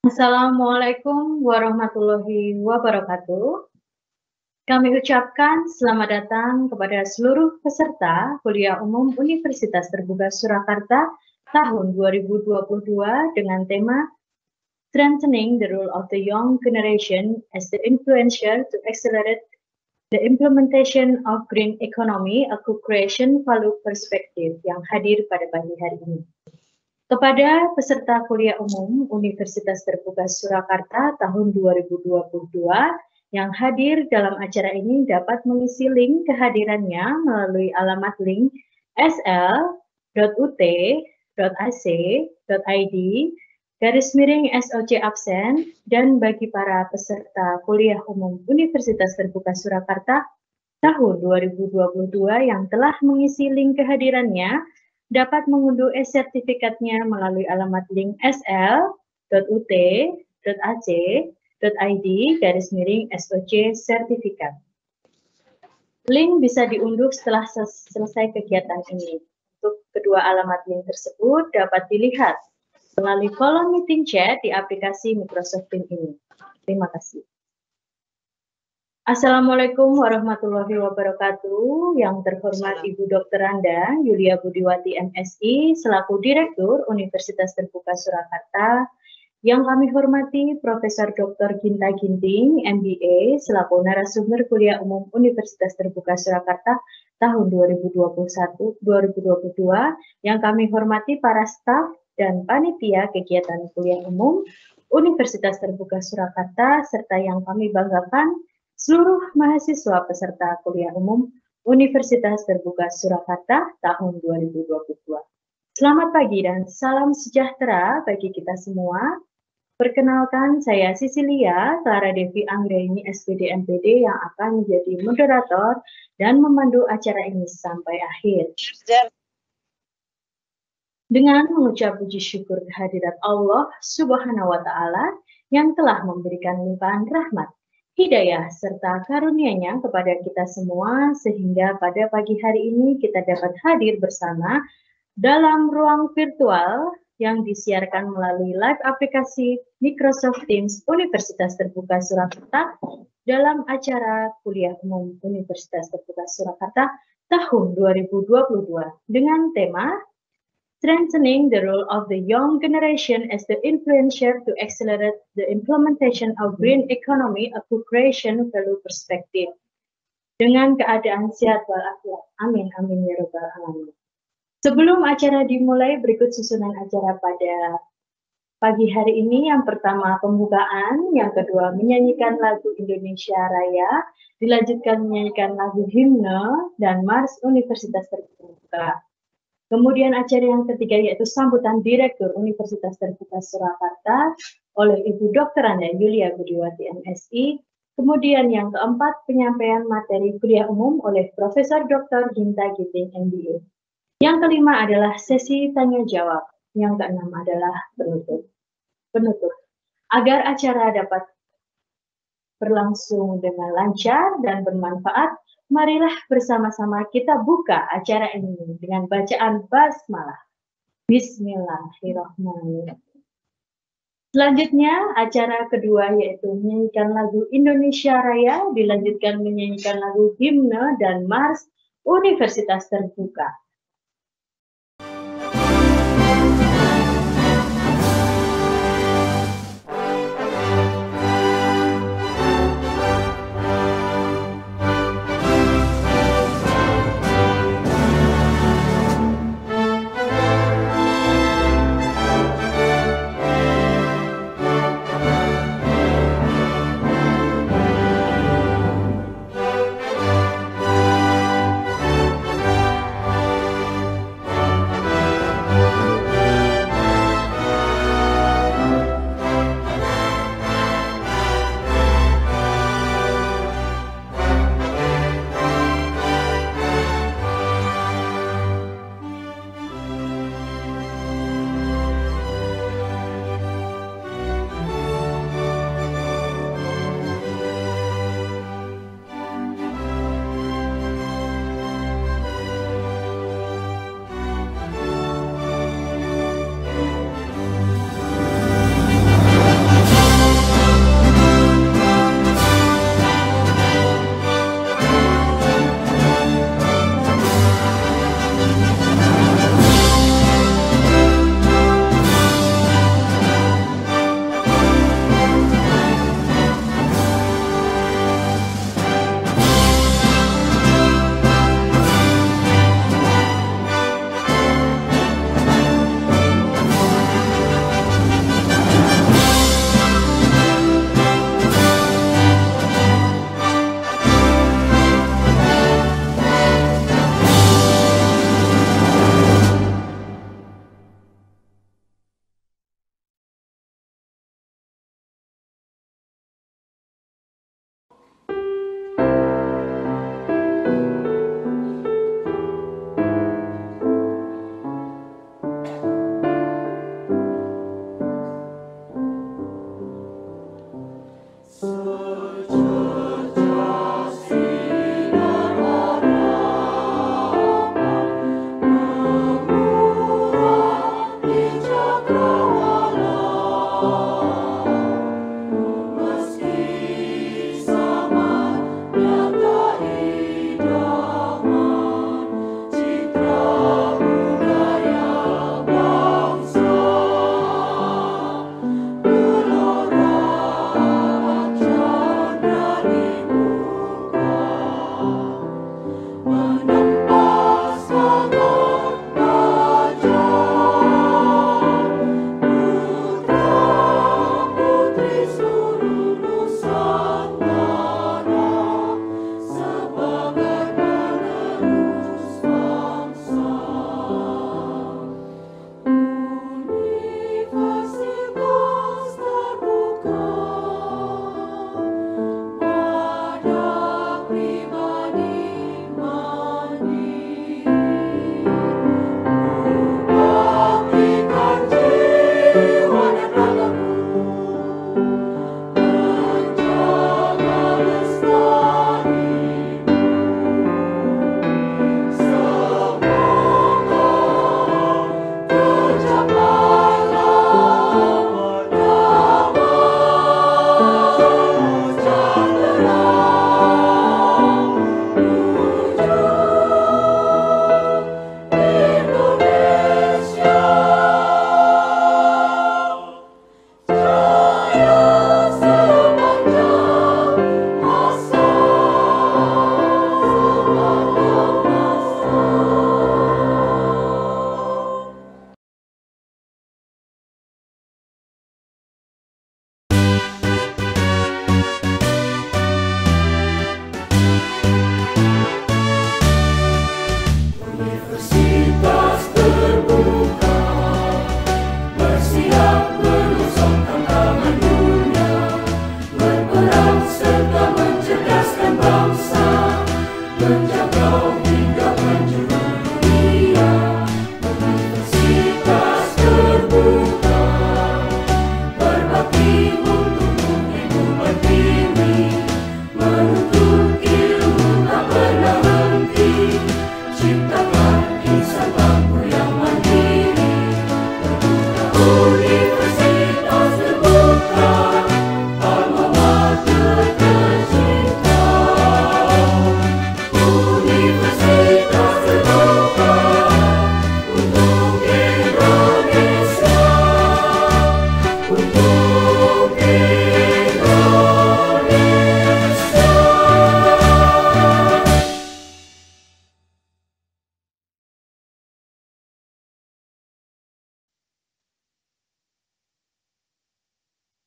Assalamualaikum warahmatullahi wabarakatuh. Kami ucapkan selamat datang kepada seluruh peserta Kuliah Umum Universitas Terbuka Surakarta tahun 2022 dengan tema Strengthening the Role of the Young Generation as the Influencer to Accelerate the Implementation of Green Economy, a Co-Creation Value Perspective yang hadir pada pagi hari ini. Kepada peserta kuliah umum Universitas Terbuka Surakarta tahun 2022 yang hadir dalam acara ini dapat mengisi link kehadirannya melalui alamat link sl.ut.ac.id/SOC absen, dan bagi para peserta kuliah umum Universitas Terbuka Surakarta tahun 2022 yang telah mengisi link kehadirannya dapat mengunduh e-sertifikatnya melalui alamat link sl.ut.ac.id/SOC sertifikat. Link bisa diunduh setelah selesai kegiatan ini. Untuk kedua alamat link tersebut dapat dilihat melalui kolom meeting chat di aplikasi Microsoft Teams ini. Terima kasih. Assalamualaikum warahmatullahi wabarakatuh. Yang terhormat Ibu Dr. Randa Yulia Budiwati MSI selaku Direktur Universitas Terbuka Surakarta. Yang kami hormati Profesor Dr. Ginta Ginting MBA selaku narasumber Kuliah Umum Universitas Terbuka Surakarta tahun 2021-2022. Yang kami hormati para staf dan panitia kegiatan Kuliah Umum Universitas Terbuka Surakarta, serta yang kami banggakan seluruh mahasiswa peserta kuliah umum Universitas Terbuka Surakarta tahun 2022. Selamat pagi dan salam sejahtera bagi kita semua. Perkenalkan, saya Sisilia Clara Devi Anggraini SPD MPD yang akan menjadi moderator dan memandu acara ini sampai akhir. Dengan mengucap puji syukur kehadirat Allah Subhanahu wa Ta'ala yang telah memberikan limpahan rahmat, hidayah serta karunia-Nya kepada kita semua, sehingga pada pagi hari ini kita dapat hadir bersama dalam ruang virtual yang disiarkan melalui live aplikasi Microsoft Teams Universitas Terbuka Surakarta dalam acara Kuliah Umum Universitas Terbuka Surakarta tahun 2022 dengan tema Strengthening the Role of the Young Generation as the Influencer to Accelerate the Implementation of Green Economy, a Co-Creation Value Perspective. Dengan keadaan sehat walafiat. Amin, amin ya rabbal alamin. Sebelum acara dimulai, berikut susunan acara pada pagi hari ini. Yang pertama pembukaan, yang kedua menyanyikan lagu Indonesia Raya, dilanjutkan menyanyikan lagu himne dan Mars Universitas Terbuka. Kemudian acara yang ketiga yaitu sambutan Direktur Universitas Terbuka Surakarta oleh Ibu Dr. Randa Yulia Budiwati MSI. Kemudian yang keempat penyampaian materi kuliah umum oleh Profesor Dr. Ginta Ginting MBA. Yang kelima adalah sesi tanya jawab. Yang keenam adalah penutup. Agar acara dapat berlangsung dengan lancar dan bermanfaat, marilah bersama-sama kita buka acara ini dengan bacaan basmalah. Bismillahirrahmanirrahim. Selanjutnya, acara kedua yaitu menyanyikan lagu Indonesia Raya, dilanjutkan menyanyikan lagu himne dan Mars Universitas Terbuka.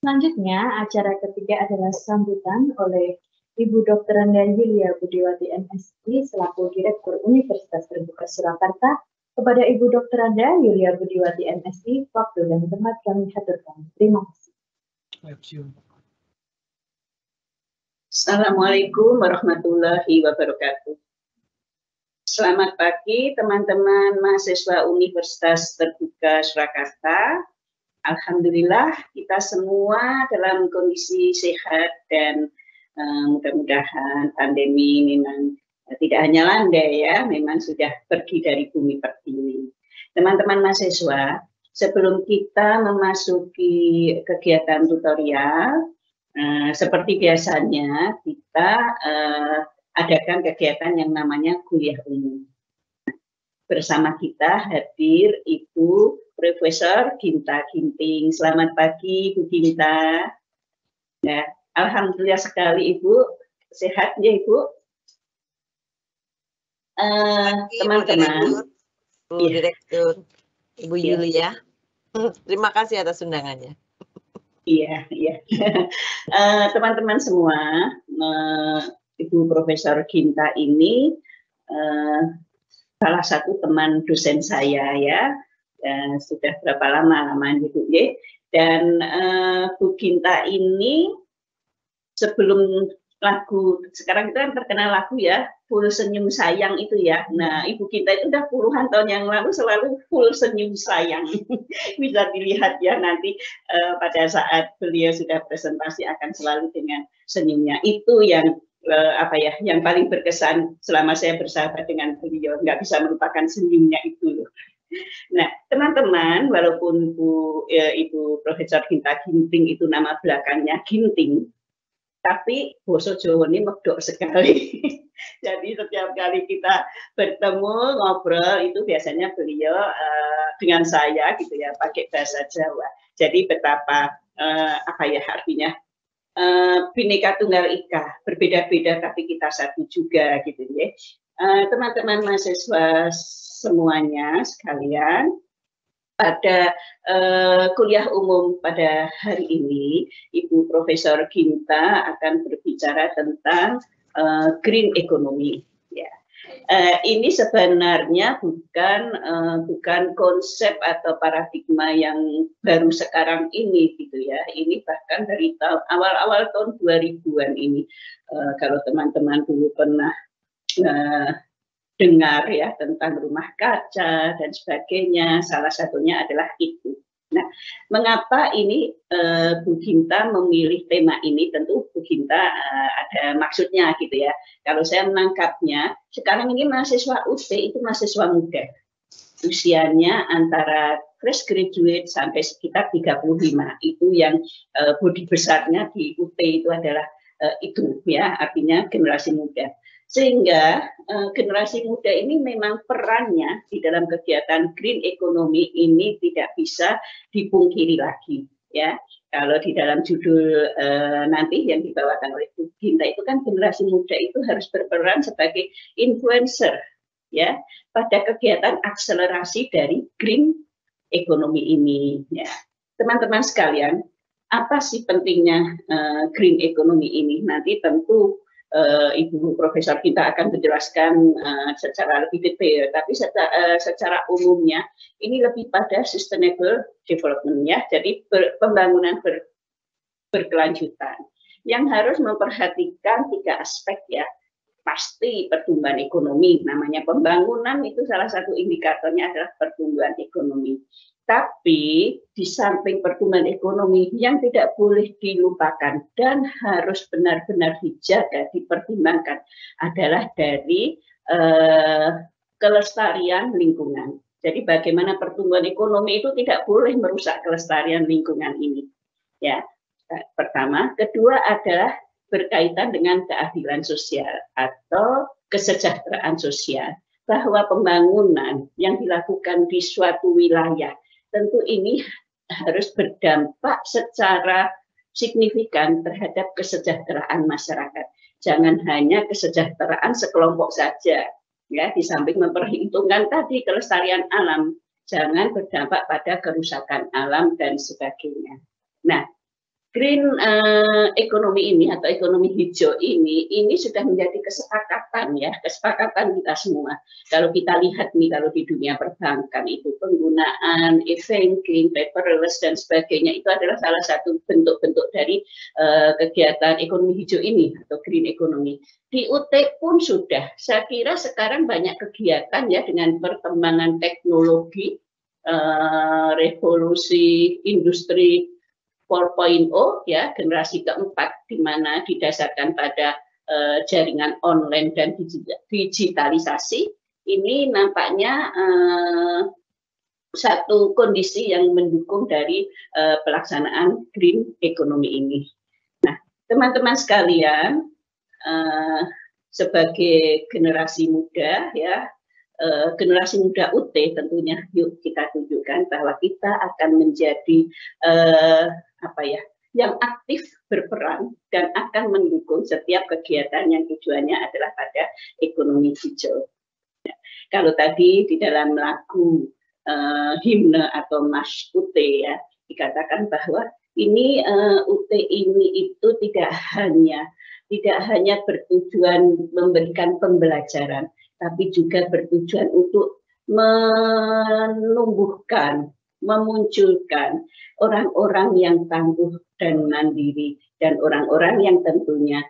Selanjutnya, acara ketiga adalah sambutan oleh Ibu Dr. Anda Yulia Budiwati MSI selaku Direktur Universitas Terbuka Surakarta. Kepada Ibu Dr. Anda Yulia Budiwati MSI, waktu dan tempat kami haturkan. Terima kasih. Assalamualaikum warahmatullahi wabarakatuh. Selamat pagi teman-teman mahasiswa Universitas Terbuka Surakarta. Alhamdulillah kita semua dalam kondisi sehat dan mudah-mudahan pandemi memang tidak hanya landai ya, memang sudah pergi dari bumi pertiwi. Teman-teman mahasiswa, sebelum kita memasuki kegiatan tutorial, seperti biasanya kita adakan kegiatan yang namanya kuliah umum. Bersama kita hadir Ibu Profesor Ginta Ginting. Selamat pagi Bu Ginta. Nah, alhamdulillah sekali Ibu, sehat ya Ibu. Teman-teman, Bu Direktur, Ibu Yulia, terima kasih atas undangannya. Iya, iya. Teman-teman semua, Ibu Profesor Ginta ini salah satu teman dosen saya ya, sudah berapa lama Ibu ya. Dan Bu Ginta ini sebelum lagu, sekarang kita kan terkenal lagu ya, Full Senyum Sayang itu ya. Nah, Ibu Ginta itu udah puluhan tahun yang lalu selalu full senyum sayang. Bisa dilihat ya nanti pada saat beliau sudah presentasi akan selalu dengan senyumnya. Itu yang yang paling berkesan selama saya bersahabat dengan beliau. Nggak bisa melupakan senyumnya itu loh. Nah, teman-teman, walaupun Ibu Profesor Ginta Ginting itu nama belakangnya Ginting, tapi boso Jawa ini medok sekali. Jadi setiap kali kita bertemu ngobrol itu biasanya beliau dengan saya gitu ya pakai bahasa Jawa. Jadi betapa apa ya artinya Bhinneka Tunggal Ika, berbeda-beda tapi kita satu juga gitu ya. Teman-teman mahasiswa semuanya sekalian, pada kuliah umum pada hari ini, Ibu Profesor Ginta akan berbicara tentang green economy. Ya. Ini sebenarnya bukan konsep atau paradigma yang baru sekarang ini gitu ya. Ini bahkan dari awal-awal tahun 2000-an ini. Kalau teman-teman dulu pernah dengar ya tentang rumah kaca dan sebagainya, salah satunya adalah itu. Nah, mengapa ini Bu Ginta memilih tema ini? Tentu Bu Ginta ada maksudnya gitu ya. Kalau saya menangkapnya, sekarang ini mahasiswa UT itu mahasiswa muda. Usianya antara fresh graduate sampai sekitar 35. Itu yang bodi besarnya di UT itu adalah itu ya, artinya generasi muda. Sehingga generasi muda ini memang perannya di dalam kegiatan green economy ini tidak bisa dipungkiri lagi ya. Kalau di dalam judul nanti yang dibawakan oleh Bu Ginta itu kan generasi muda itu harus berperan sebagai influencer ya pada kegiatan akselerasi dari green economy ini ya. Teman-teman sekalian, apa sih pentingnya green economy ini? Nanti tentu Ibu Profesor kita akan menjelaskan secara lebih detail, tapi secara umumnya ini lebih pada sustainable development ya, jadi pembangunan berkelanjutan yang harus memperhatikan 3 aspek ya. Pasti pertumbuhan ekonomi, namanya pembangunan itu salah satu indikatornya adalah pertumbuhan ekonomi. Tapi di samping pertumbuhan ekonomi yang tidak boleh dilupakan dan harus benar-benar dijaga, dipertimbangkan adalah dari kelestarian lingkungan. Jadi bagaimana pertumbuhan ekonomi itu tidak boleh merusak kelestarian lingkungan ini. Ya, pertama, kedua adalah berkaitan dengan keadilan sosial atau kesejahteraan sosial. Bahwa pembangunan yang dilakukan di suatu wilayah tentu ini harus berdampak secara signifikan terhadap kesejahteraan masyarakat. Jangan hanya kesejahteraan sekelompok saja, ya. Di samping memperhitungkan tadi kelestarian alam, jangan berdampak pada kerusakan alam dan sebagainya. Nah, green economy ini atau ekonomi hijau ini sudah menjadi kesepakatan ya, kesepakatan kita semua. Kalau kita lihat nih, kalau di dunia perbankan itu penggunaan e-banking, paperless dan sebagainya itu adalah salah satu bentuk-bentuk dari kegiatan ekonomi hijau ini atau green economy. Di UT pun sudah, saya kira sekarang banyak kegiatan ya dengan perkembangan teknologi, revolusi industri 4.0 ya, generasi keempat di mana didasarkan pada jaringan online dan digitalisasi. Ini nampaknya satu kondisi yang mendukung dari pelaksanaan green economy ini. Nah, teman-teman sekalian, sebagai generasi muda ya, generasi muda UT tentunya yuk kita tunjukkan bahwa kita akan menjadi apa ya, yang aktif berperan dan akan mendukung setiap kegiatan yang tujuannya adalah pada ekonomi hijau. Ya, kalau tadi di dalam lagu himne atau March UT ya dikatakan bahwa ini UT ini itu tidak hanya bertujuan memberikan pembelajaran, tapi juga bertujuan untuk menumbuhkan, memunculkan orang-orang yang tangguh dan mandiri dan orang-orang yang tentunya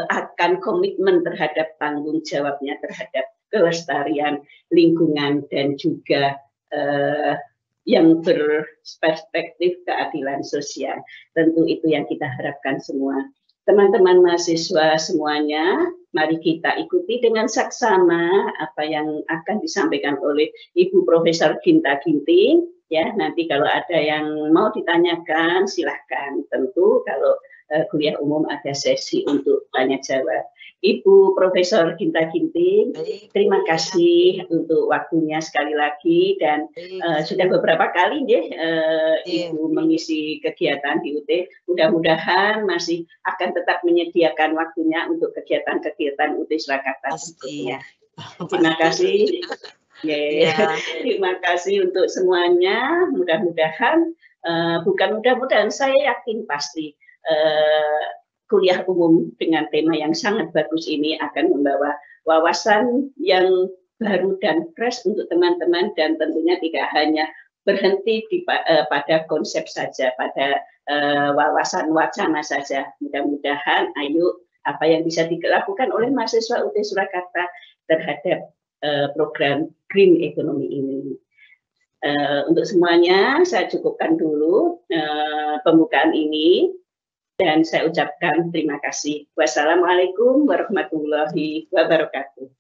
akan komitmen terhadap tanggung jawabnya terhadap kelestarian lingkungan dan juga yang berperspektif keadilan sosial. Tentu itu yang kita harapkan semua. Teman-teman mahasiswa semuanya, mari kita ikuti dengan saksama apa yang akan disampaikan oleh Ibu Profesor Ginta Ginting. Ya, nanti kalau ada yang mau ditanyakan, silahkan. Tentu kalau kuliah umum ada sesi untuk tanya jawab. Ibu Profesor Ginta Ginting, terima kasih untuk waktunya sekali lagi, dan sudah beberapa kali Ibu mengisi kegiatan di UT. Mudah-mudahan masih akan tetap menyediakan waktunya untuk kegiatan-kegiatan UT Surakarta berikutnya. Terima kasih. Terima kasih untuk semuanya. Mudah-mudahan, bukan mudah-mudahan, saya yakin pasti kuliah umum dengan tema yang sangat bagus ini akan membawa wawasan yang baru dan fresh untuk teman-teman, dan tentunya tidak hanya berhenti pada konsep saja, pada wawasan wacana saja. Mudah-mudahan ayo apa yang bisa dilakukan oleh mahasiswa UT Surakarta terhadap program Green Economy ini. Untuk semuanya saya cukupkan dulu pembukaan ini, dan saya ucapkan terima kasih. Wassalamualaikum warahmatullahi wabarakatuh.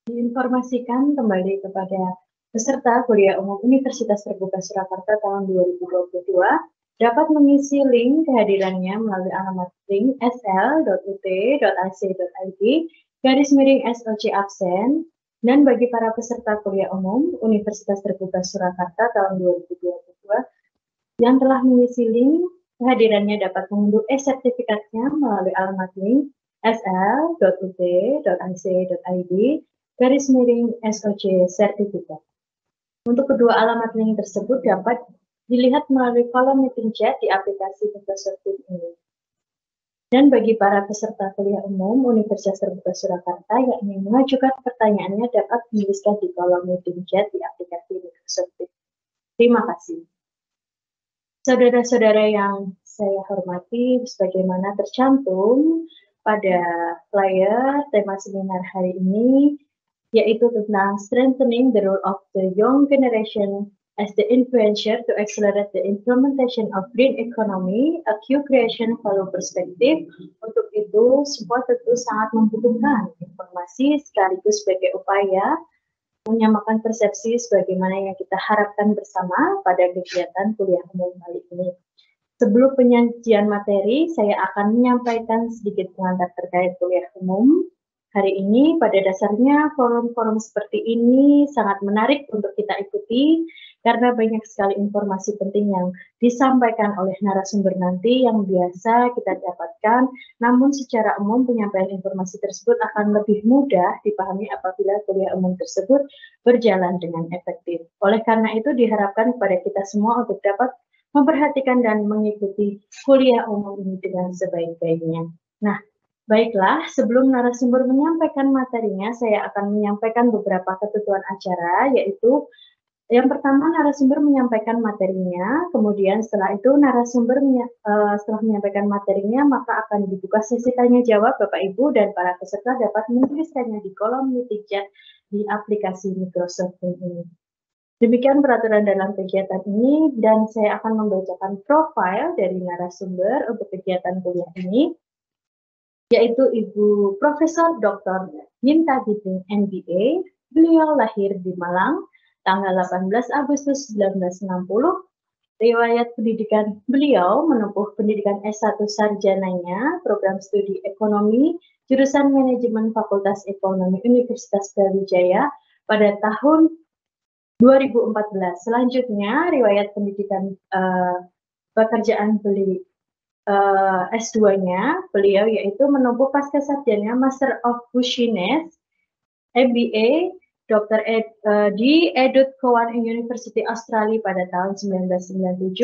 Diinformasikan kembali kepada peserta kuliah umum Universitas Terbuka Surakarta tahun 2022 dapat mengisi link kehadirannya melalui alamat link sl.ut.ac.id /SOC dan bagi para peserta kuliah umum Universitas Terbuka Surakarta tahun 2022 yang telah mengisi link kehadirannya dapat mengunduh e-sertifikatnya melalui alamat link sl.ut.ac.id /SOC sertifikat. Untuk kedua alamat link tersebut dapat dilihat melalui kolom meeting chat di aplikasi Microsoft Teams ini. Dan bagi para peserta kuliah umum Universitas Terbuka Surakarta yang ingin mengajukan pertanyaannya dapat menuliskan di kolom meeting chat di aplikasi Microsoft Teams. Terima kasih. Saudara-saudara yang saya hormati, sebagaimana tercantum pada flyer tema seminar hari ini, yaitu tentang strengthening the role of the young generation as the influencer to accelerate the implementation of green economy, a co-creation value perspective. Untuk itu, semua tentu sangat membutuhkan informasi sekaligus sebagai upaya menyamakan persepsi sebagaimana yang kita harapkan bersama pada kegiatan kuliah umum kali ini. Sebelum penyajian materi, saya akan menyampaikan sedikit pengantar terkait kuliah umum. Hari ini pada dasarnya forum-forum seperti ini sangat menarik untuk kita ikuti karena banyak sekali informasi penting yang disampaikan oleh narasumber nanti yang biasa kita dapatkan, namun secara umum penyampaian informasi tersebut akan lebih mudah dipahami apabila kuliah umum tersebut berjalan dengan efektif. Oleh karena itu diharapkan kepada kita semua untuk dapat memperhatikan dan mengikuti kuliah umum ini dengan sebaik-baiknya. Nah, baiklah, sebelum narasumber menyampaikan materinya, saya akan menyampaikan beberapa ketentuan acara, yaitu yang pertama narasumber menyampaikan materinya, kemudian setelah itu narasumber setelah menyampaikan materinya, maka akan dibuka sesi tanya jawab Bapak Ibu dan para peserta dapat menuliskannya di kolom meeting chat di aplikasi Microsoft Teams ini. Demikian peraturan dalam kegiatan ini, dan saya akan membacakan profil dari narasumber untuk kegiatan kuliah ini, yaitu Ibu Profesor Dr. Ginta Ginting MBA. Beliau lahir di Malang tanggal 18 Agustus 1960. Riwayat pendidikan beliau menempuh pendidikan S1 sarjananya, program studi ekonomi, jurusan manajemen Fakultas Ekonomi Universitas Brawijaya pada tahun 2014. Selanjutnya, riwayat pendidikan pekerjaan beliau S2-nya beliau yaitu menempuh pascasarjana Master of Business MBA Dr. di Edith Cowan University Australia pada tahun 1997.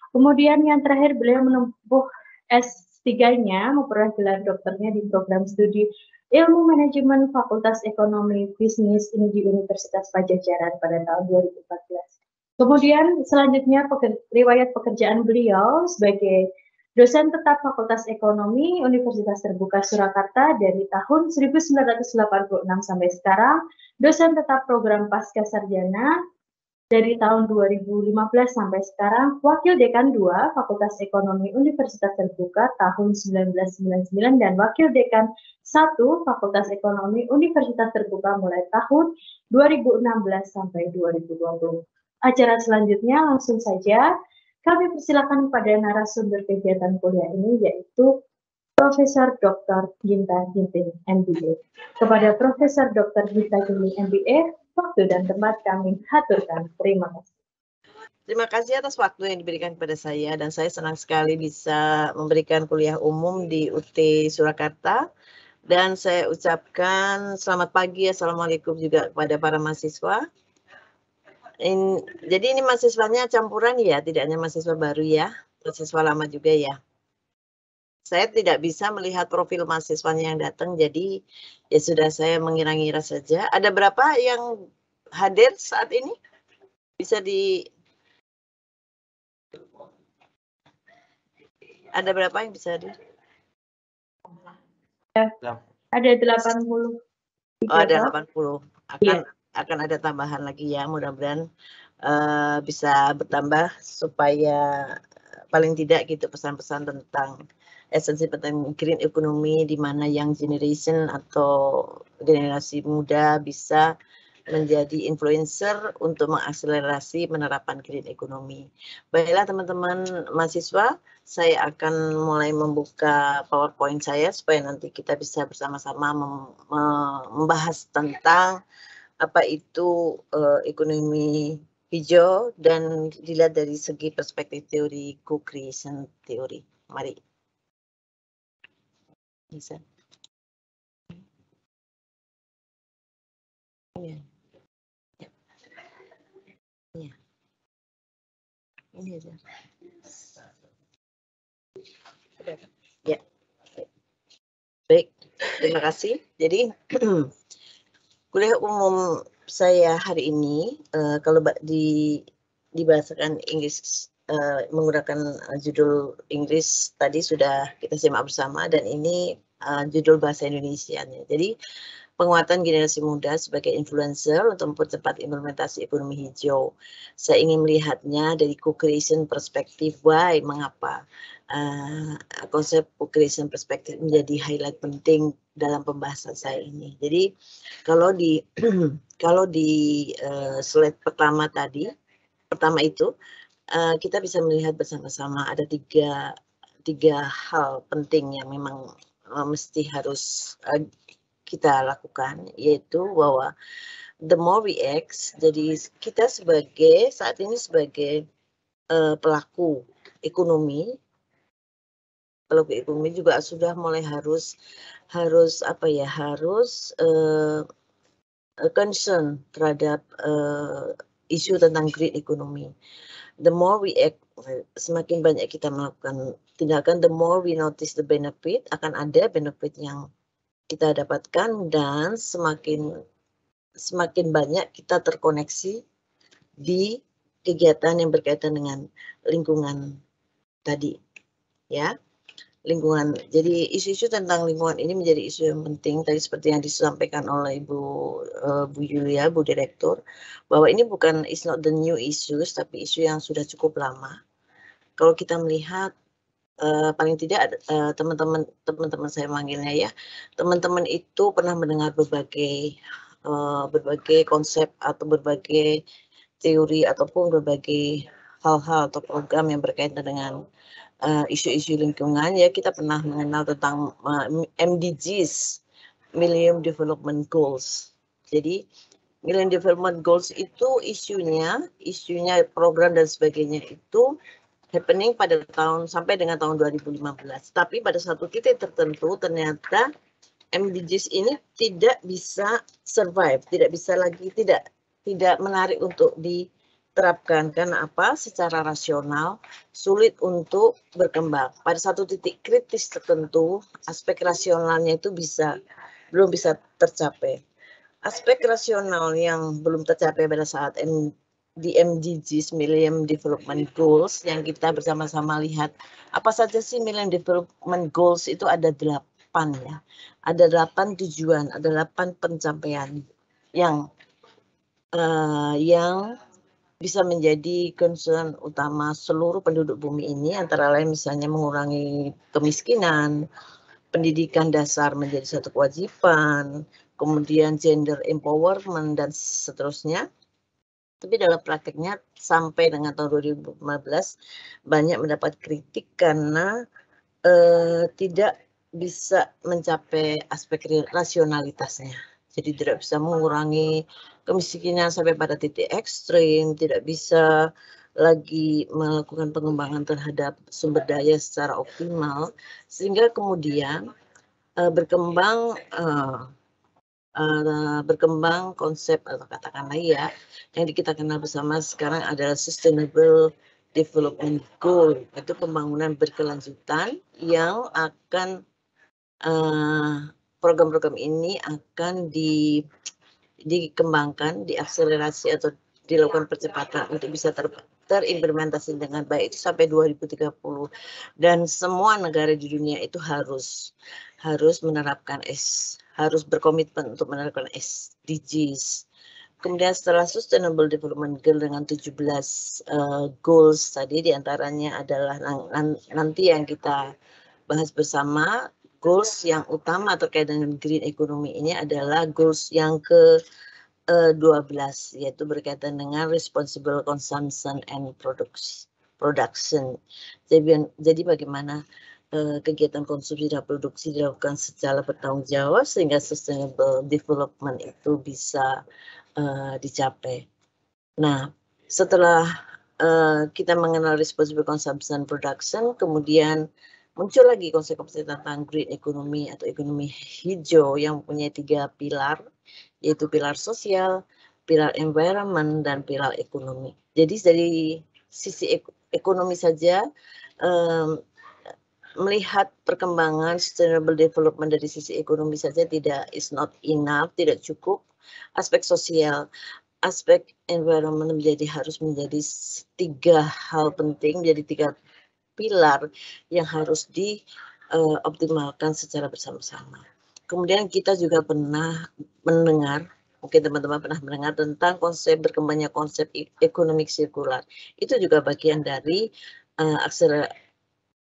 Kemudian yang terakhir beliau menempuh S3-nya, memperoleh gelar dokternya di program studi Ilmu Manajemen Fakultas Ekonomi Bisnis ini di Universitas Pajajaran pada tahun 2014. Kemudian selanjutnya riwayat pekerjaan beliau sebagai dosen tetap Fakultas Ekonomi Universitas Terbuka Surakarta dari tahun 1986 sampai sekarang, dosen tetap program Pascasarjana Dari tahun 2015 sampai sekarang, Wakil Dekan 2 Fakultas Ekonomi Universitas Terbuka tahun 1999 dan Wakil Dekan 1 Fakultas Ekonomi Universitas Terbuka mulai tahun 2016 sampai 2020. Acara selanjutnya langsung saja kami persilakan kepada narasumber kegiatan kuliah ini, yaitu Profesor Dr. Ginta Ginting, MBA. Kepada Profesor Dr. Ginta Ginting, MBA, waktu dan tempat kami haturkan. Terima kasih. Terima kasih atas waktu yang diberikan kepada saya, dan saya senang sekali bisa memberikan kuliah umum di UT Surakarta. Dan saya ucapkan selamat pagi, assalamualaikum juga kepada para mahasiswa. Jadi ini mahasiswanya campuran ya, tidak hanya mahasiswa baru ya, mahasiswa lama juga ya. Saya tidak bisa melihat profil mahasiswanya yang datang, jadi ya sudah saya mengira-ngira saja. Ada berapa yang hadir saat ini? Bisa ada berapa yang bisa hadir? Ada 80. Oh, ada 80. Akan ada tambahan lagi ya, mudah-mudahan bisa bertambah supaya paling tidak gitu pesan-pesan tentang esensi penting green economy, di mana young generation atau generasi muda bisa menjadi influencer untuk mengakselerasi penerapan green economy. Baiklah teman-teman mahasiswa, saya akan mulai membuka PowerPoint saya supaya nanti kita bisa bersama-sama membahas tentang apa itu ekonomi hijau dan dilihat dari segi perspektif teori co-creation teori. Mari. Bisa. Ya. Ya. Ya. Ini aja. Ya. Baik, terima kasih. Jadi kuliah umum saya hari ini kalau dibahasakan Inggris menggunakan judul Inggris tadi sudah kita simak bersama, dan ini judul bahasa Indonesianya. Jadi penguatan generasi muda sebagai influencer untuk mempercepat implementasi ekonomi hijau. Saya ingin melihatnya dari co-creation perspektif. Why? Mengapa? Konsep co-creation perspektif menjadi highlight penting dalam pembahasan saya ini. Jadi kalau di slide pertama itu kita bisa melihat bersama-sama ada tiga hal penting yang memang mesti harus kita lakukan, yaitu bahwa the more we act, jadi kita saat ini sebagai pelaku ekonomi juga sudah mulai harus concern terhadap isu tentang green economy. The more we act, semakin banyak kita melakukan tindakan, the more we notice the benefit, akan ada benefit yang kita dapatkan, dan semakin banyak kita terkoneksi di kegiatan yang berkaitan dengan lingkungan tadi, ya. Lingkungan. Jadi isu-isu tentang lingkungan ini menjadi isu yang penting tadi seperti yang disampaikan oleh Bu Yulia, Bu Direktur, bahwa ini is not the new issues, tapi isu yang sudah cukup lama. Kalau kita melihat paling tidak teman-teman saya manggilnya ya, teman-teman itu pernah mendengar berbagai konsep atau berbagai teori ataupun berbagai hal-hal atau program yang berkaitan dengan isu-isu lingkungan ya. Kita pernah mengenal tentang MDGs, Millennium Development Goals. Jadi Millennium Development Goals itu isunya program dan sebagainya itu happening sampai dengan tahun 2015. Tapi pada satu titik tertentu ternyata MDGs ini tidak bisa survive, tidak menarik untuk diterapkan. Karena apa? Secara rasional sulit untuk berkembang. Pada satu titik kritis tertentu, aspek rasionalnya itu belum bisa tercapai. Aspek rasional yang belum tercapai pada saat di MDGs, Millennium Development Goals, yang kita bersama-sama lihat apa saja sih Millennium Development Goals itu. Ada 8 ya, ada 8 tujuan, ada 8 pencapaian yang bisa menjadi concern utama seluruh penduduk bumi ini, antara lain misalnya mengurangi kemiskinan, pendidikan dasar menjadi satu kewajiban, kemudian gender empowerment dan seterusnya. Tapi dalam prakteknya sampai dengan tahun 2015 banyak mendapat kritik karena tidak bisa mencapai aspek rasionalitasnya. Jadi tidak bisa mengurangi kemiskinan sampai pada titik ekstrim, tidak bisa lagi melakukan pengembangan terhadap sumber daya secara optimal, sehingga kemudian berkembang konsep atau katakanlah ya yang kita kenal bersama sekarang adalah Sustainable Development Goal, itu pembangunan berkelanjutan yang akan program-program ini akan dikembangkan, diakselerasi atau dilakukan percepatan untuk bisa terimplementasi dengan baik itu sampai 2030, dan semua negara di dunia itu harus menerapkan harus berkomitmen untuk menerapkan SDGs. Kemudian setelah Sustainable Development Goal dengan 17 goals tadi, diantaranya adalah nanti yang kita bahas bersama. Goals yang utama terkait dengan green economy ini adalah goals yang ke-12, yaitu berkaitan dengan responsible consumption and production. Jadi bagaimana kegiatan konsumsi dan produksi dilakukan secara bertanggung jawab sehingga sustainable development itu bisa dicapai. Nah, setelah kita mengenal responsible consumption and production, kemudian muncul lagi konsep-konsep tentang green economy atau ekonomi hijau yang mempunyai 3 pilar, yaitu pilar sosial, pilar environment, dan pilar ekonomi. Jadi dari sisi ekonomi saja, melihat perkembangan sustainable development dari sisi ekonomi saja is not enough, tidak cukup. Aspek sosial, aspek environment harus menjadi 3 hal penting, jadi 3 pilar yang harus dioptimalkan secara bersama-sama. Kemudian kita juga pernah mendengar, mungkin teman-teman pernah mendengar tentang berkembangnya konsep ekonomi sirkular. Itu juga bagian dari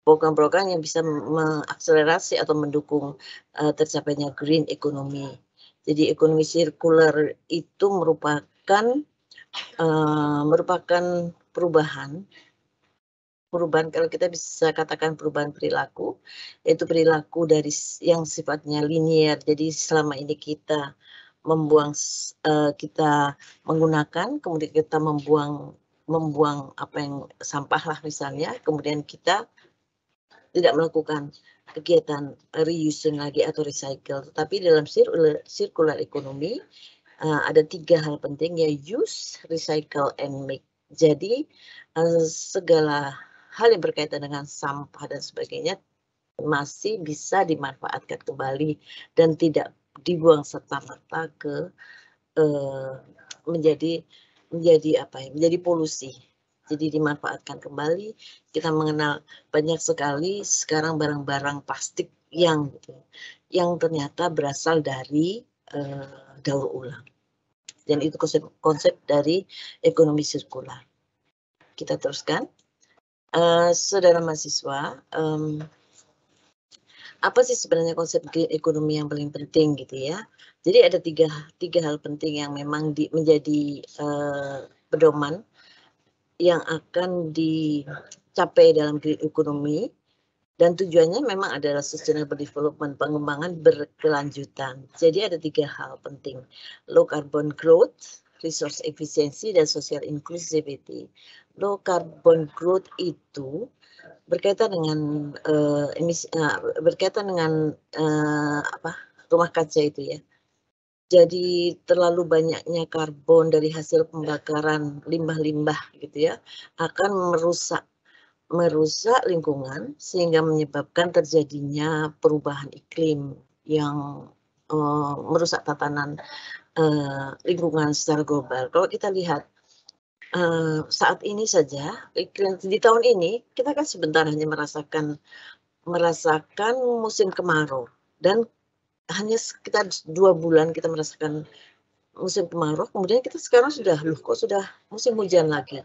program-program yang bisa mengakselerasi atau mendukung tercapainya green economy. Jadi ekonomi sirkular itu merupakan perubahan kalau kita bisa katakan perubahan perilaku, yaitu perilaku dari yang sifatnya linear. Jadi selama ini kita menggunakan, kemudian kita membuang apa yang sampah lah misalnya, kemudian kita tidak melakukan kegiatan reusing lagi atau recycle. Tetapi dalam circular economy ada 3 hal penting, ya use, recycle, and make. Jadi segala hal yang berkaitan dengan sampah dan sebagainya masih bisa dimanfaatkan kembali dan tidak dibuang serta-merta ke menjadi polusi. Jadi dimanfaatkan kembali. Kita mengenal banyak sekali sekarang barang-barang plastik yang ternyata berasal dari daur ulang. Dan itu konsep dari ekonomi sirkular. Kita teruskan. Saudara mahasiswa, apa sih sebenarnya konsep green economy yang paling penting gitu ya? Jadi ada tiga hal penting yang memang menjadi pedoman yang akan dicapai dalam green economy, dan tujuannya memang adalah sustainable development, pengembangan berkelanjutan. Jadi ada 3 hal penting: low carbon growth, resource efficiency, dan social inclusivity. Low carbon growth itu berkaitan dengan rumah kaca itu ya. Jadi terlalu banyaknya karbon dari hasil pembakaran limbah-limbah gitu ya akan merusak lingkungan sehingga menyebabkan terjadinya perubahan iklim yang merusak tatanan lingkungan secara global. Kalau kita lihat saat ini saja, di tahun ini kita kan sebentar hanya merasakan musim kemarau, dan hanya sekitar 2 bulan kita merasakan musim kemarau, kemudian kita sekarang sudah musim hujan lagi.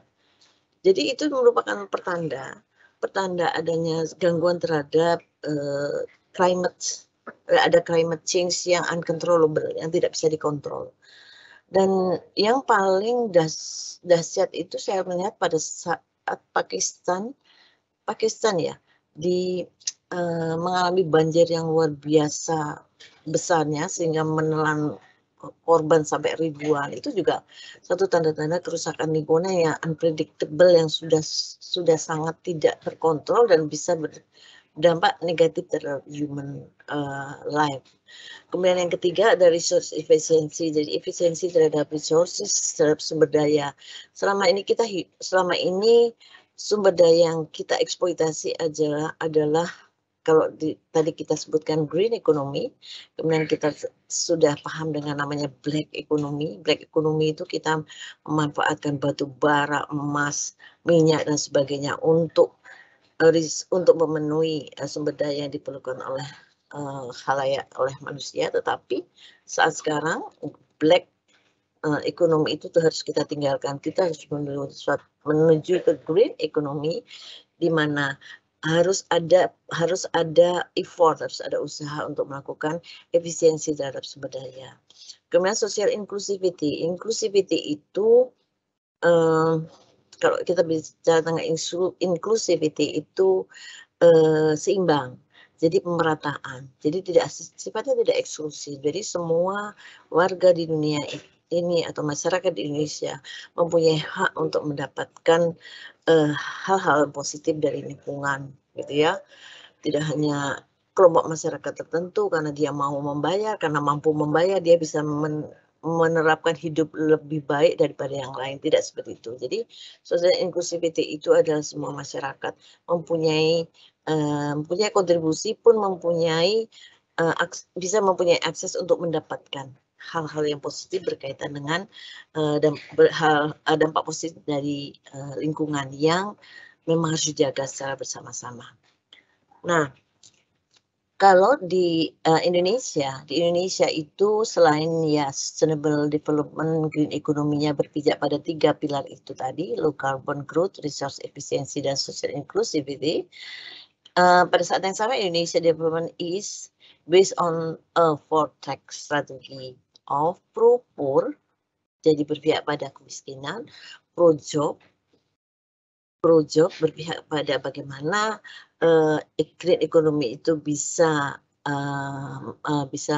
Jadi itu merupakan pertanda adanya gangguan terhadap climate change yang uncontrollable, yang tidak bisa dikontrol. Dan yang paling dahsyat itu saya melihat pada saat Pakistan ya mengalami banjir yang luar biasa besarnya sehingga menelan korban sampai ribuan. Itu juga satu tanda-tanda kerusakan lingkungan yang unpredictable, yang sudah sangat tidak terkontrol dan bisa berdampak negatif terhadap human life. Kemudian yang ketiga ada resource efficiency, jadi efisiensi terhadap resources, terhadap sumber daya. Selama ini sumber daya yang kita eksploitasi adalah kalau tadi kita sebutkan green economy, kemudian kita sudah paham dengan namanya black economy. Black economy itu kita memanfaatkan batu bara, emas, minyak dan sebagainya untuk memenuhi sumber daya yang diperlukan oleh khalayak, oleh manusia. Tetapi saat sekarang black ekonomi itu harus kita tinggalkan. Kita harus menuju ke green economy, di mana harus ada effort, harus ada usaha untuk melakukan efisiensi terhadap sumber daya. Kemudian social inclusivity itu kalau kita bicara tentang inclusivity itu seimbang, jadi pemerataan, jadi sifatnya tidak eksklusif. Jadi semua warga di dunia ini atau masyarakat di Indonesia mempunyai hak untuk mendapatkan hal-hal positif dari lingkungan, gitu ya. Tidak hanya kelompok masyarakat tertentu karena dia mau membayar, karena mampu membayar, dia bisa menerapkan hidup lebih baik daripada yang lain. Tidak seperti itu. Jadi social inclusivity itu adalah semua masyarakat mempunyai kontribusi, pun bisa mempunyai akses untuk mendapatkan hal-hal yang positif berkaitan dengan dampak positif dari lingkungan yang memang harus dijaga secara bersama-sama. Nah, kalau di Indonesia itu selain ya sustainable development, green economy-nya berpijak pada 3 pilar itu tadi, low carbon growth, resource efficiency, dan social inclusivity. Pada saat yang sama, Indonesia development is based on a 4-track strategy of pro-poor, jadi berpihak pada kemiskinan, pro-job berpihak pada bagaimana green economy itu bisa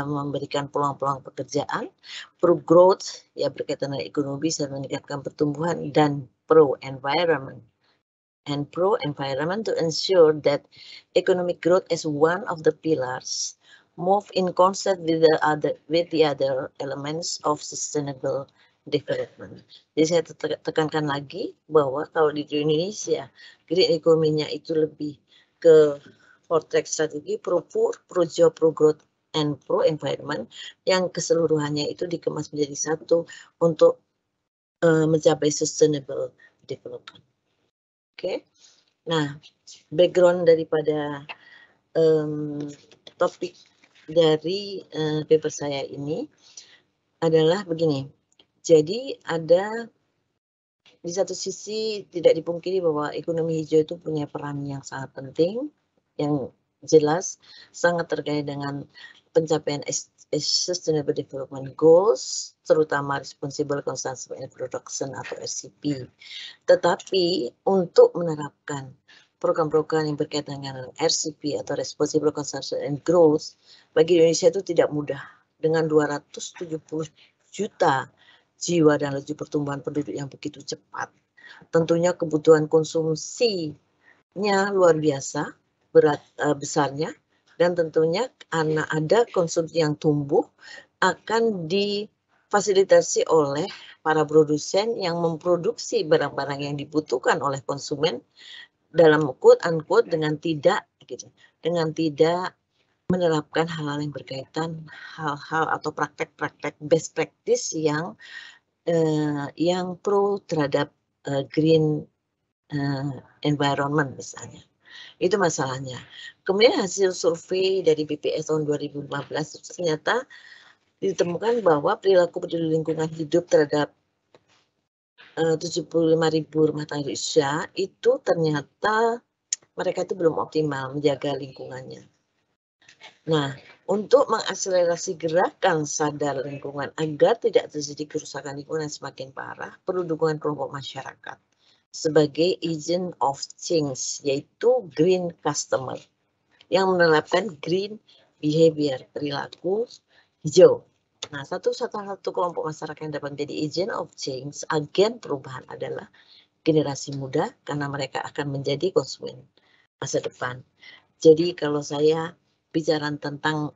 memberikan peluang-peluang pekerjaan, pro-growth ya berkaitan dengan ekonomi bisa meningkatkan pertumbuhan, dan pro-environment to ensure that economic growth is one of the pillars, move in concert with the other elements of sustainable development. Jadi saya tekankan lagi bahwa kalau di Indonesia green economy-nya itu lebih ke 4-track strategi, pro-poor, pro-job, pro-growth, and pro-environment, yang keseluruhannya itu dikemas menjadi satu untuk mencapai sustainable development. Oke. Nah, background daripada topik dari paper saya ini adalah begini. Jadi ada di satu sisi tidak dipungkiri bahwa ekonomi hijau itu punya peran yang sangat penting, yang jelas sangat terkait dengan pencapaian Sustainable Development Goals, terutama Responsible Consumption and Production atau RCP. Tetapi untuk menerapkan program-program yang berkaitan dengan RCP atau Responsible Consumption and Growth bagi Indonesia itu tidak mudah. Dengan 270 juta jiwa dan laju pertumbuhan penduduk yang begitu cepat, tentunya kebutuhan konsumsinya luar biasa besarnya, dan tentunya karena ada konsumsi yang tumbuh akan difasilitasi oleh para produsen yang memproduksi barang-barang yang dibutuhkan oleh konsumen dalam quote unquote dengan tidak menerapkan hal-hal yang berkaitan hal-hal atau praktek-praktek best practice yang pro terhadap green environment misalnya. Itu masalahnya. Kemudian hasil survei dari BPS tahun 2015 itu ternyata ditemukan bahwa perilaku peduli lingkungan hidup terhadap 75.000 rumah tangga Indonesia itu ternyata mereka itu belum optimal menjaga lingkungannya. Nah, untuk mengakselerasi gerakan sadar lingkungan agar tidak terjadi kerusakan lingkungan yang semakin parah, perlu dukungan kelompok masyarakat sebagai agent of change, yaitu green customer yang menerapkan green behavior, perilaku hijau. Nah, satu kelompok masyarakat yang dapat menjadi agent of change, agen perubahan adalah generasi muda karena mereka akan menjadi konsumen masa depan. Jadi kalau saya bicara tentang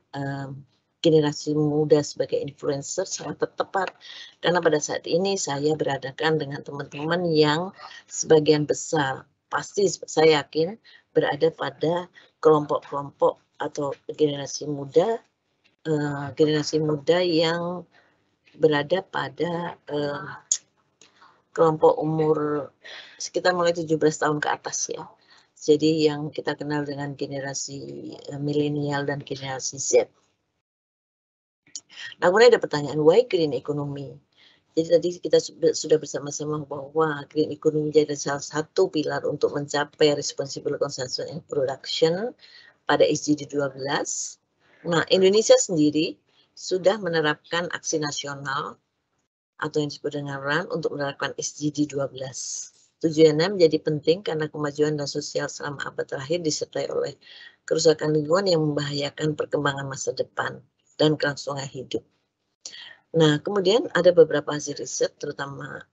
generasi muda sebagai influencer sangat tepat karena pada saat ini saya berhadapan dengan teman-teman yang sebagian besar pasti saya yakin berada pada kelompok-kelompok atau generasi muda yang berada pada kelompok umur sekitar mulai 17 tahun ke atas ya. Jadi yang kita kenal dengan generasi milenial dan generasi Z. Nah, kemudian ada pertanyaan, why green economy? Jadi tadi kita sudah bersama-sama bahwa green economy menjadi salah satu pilar untuk mencapai responsible consumption and production pada SDG 12. Nah, Indonesia sendiri sudah menerapkan aksi nasional atau yang disebut dengan RUN untuk menerapkan SDG 12. Tujuannya menjadi penting karena kemajuan dan sosial selama abad terakhir disertai oleh kerusakan lingkungan yang membahayakan perkembangan masa depan dan kelangsungan hidup. Nah, kemudian ada beberapa hasil riset, terutama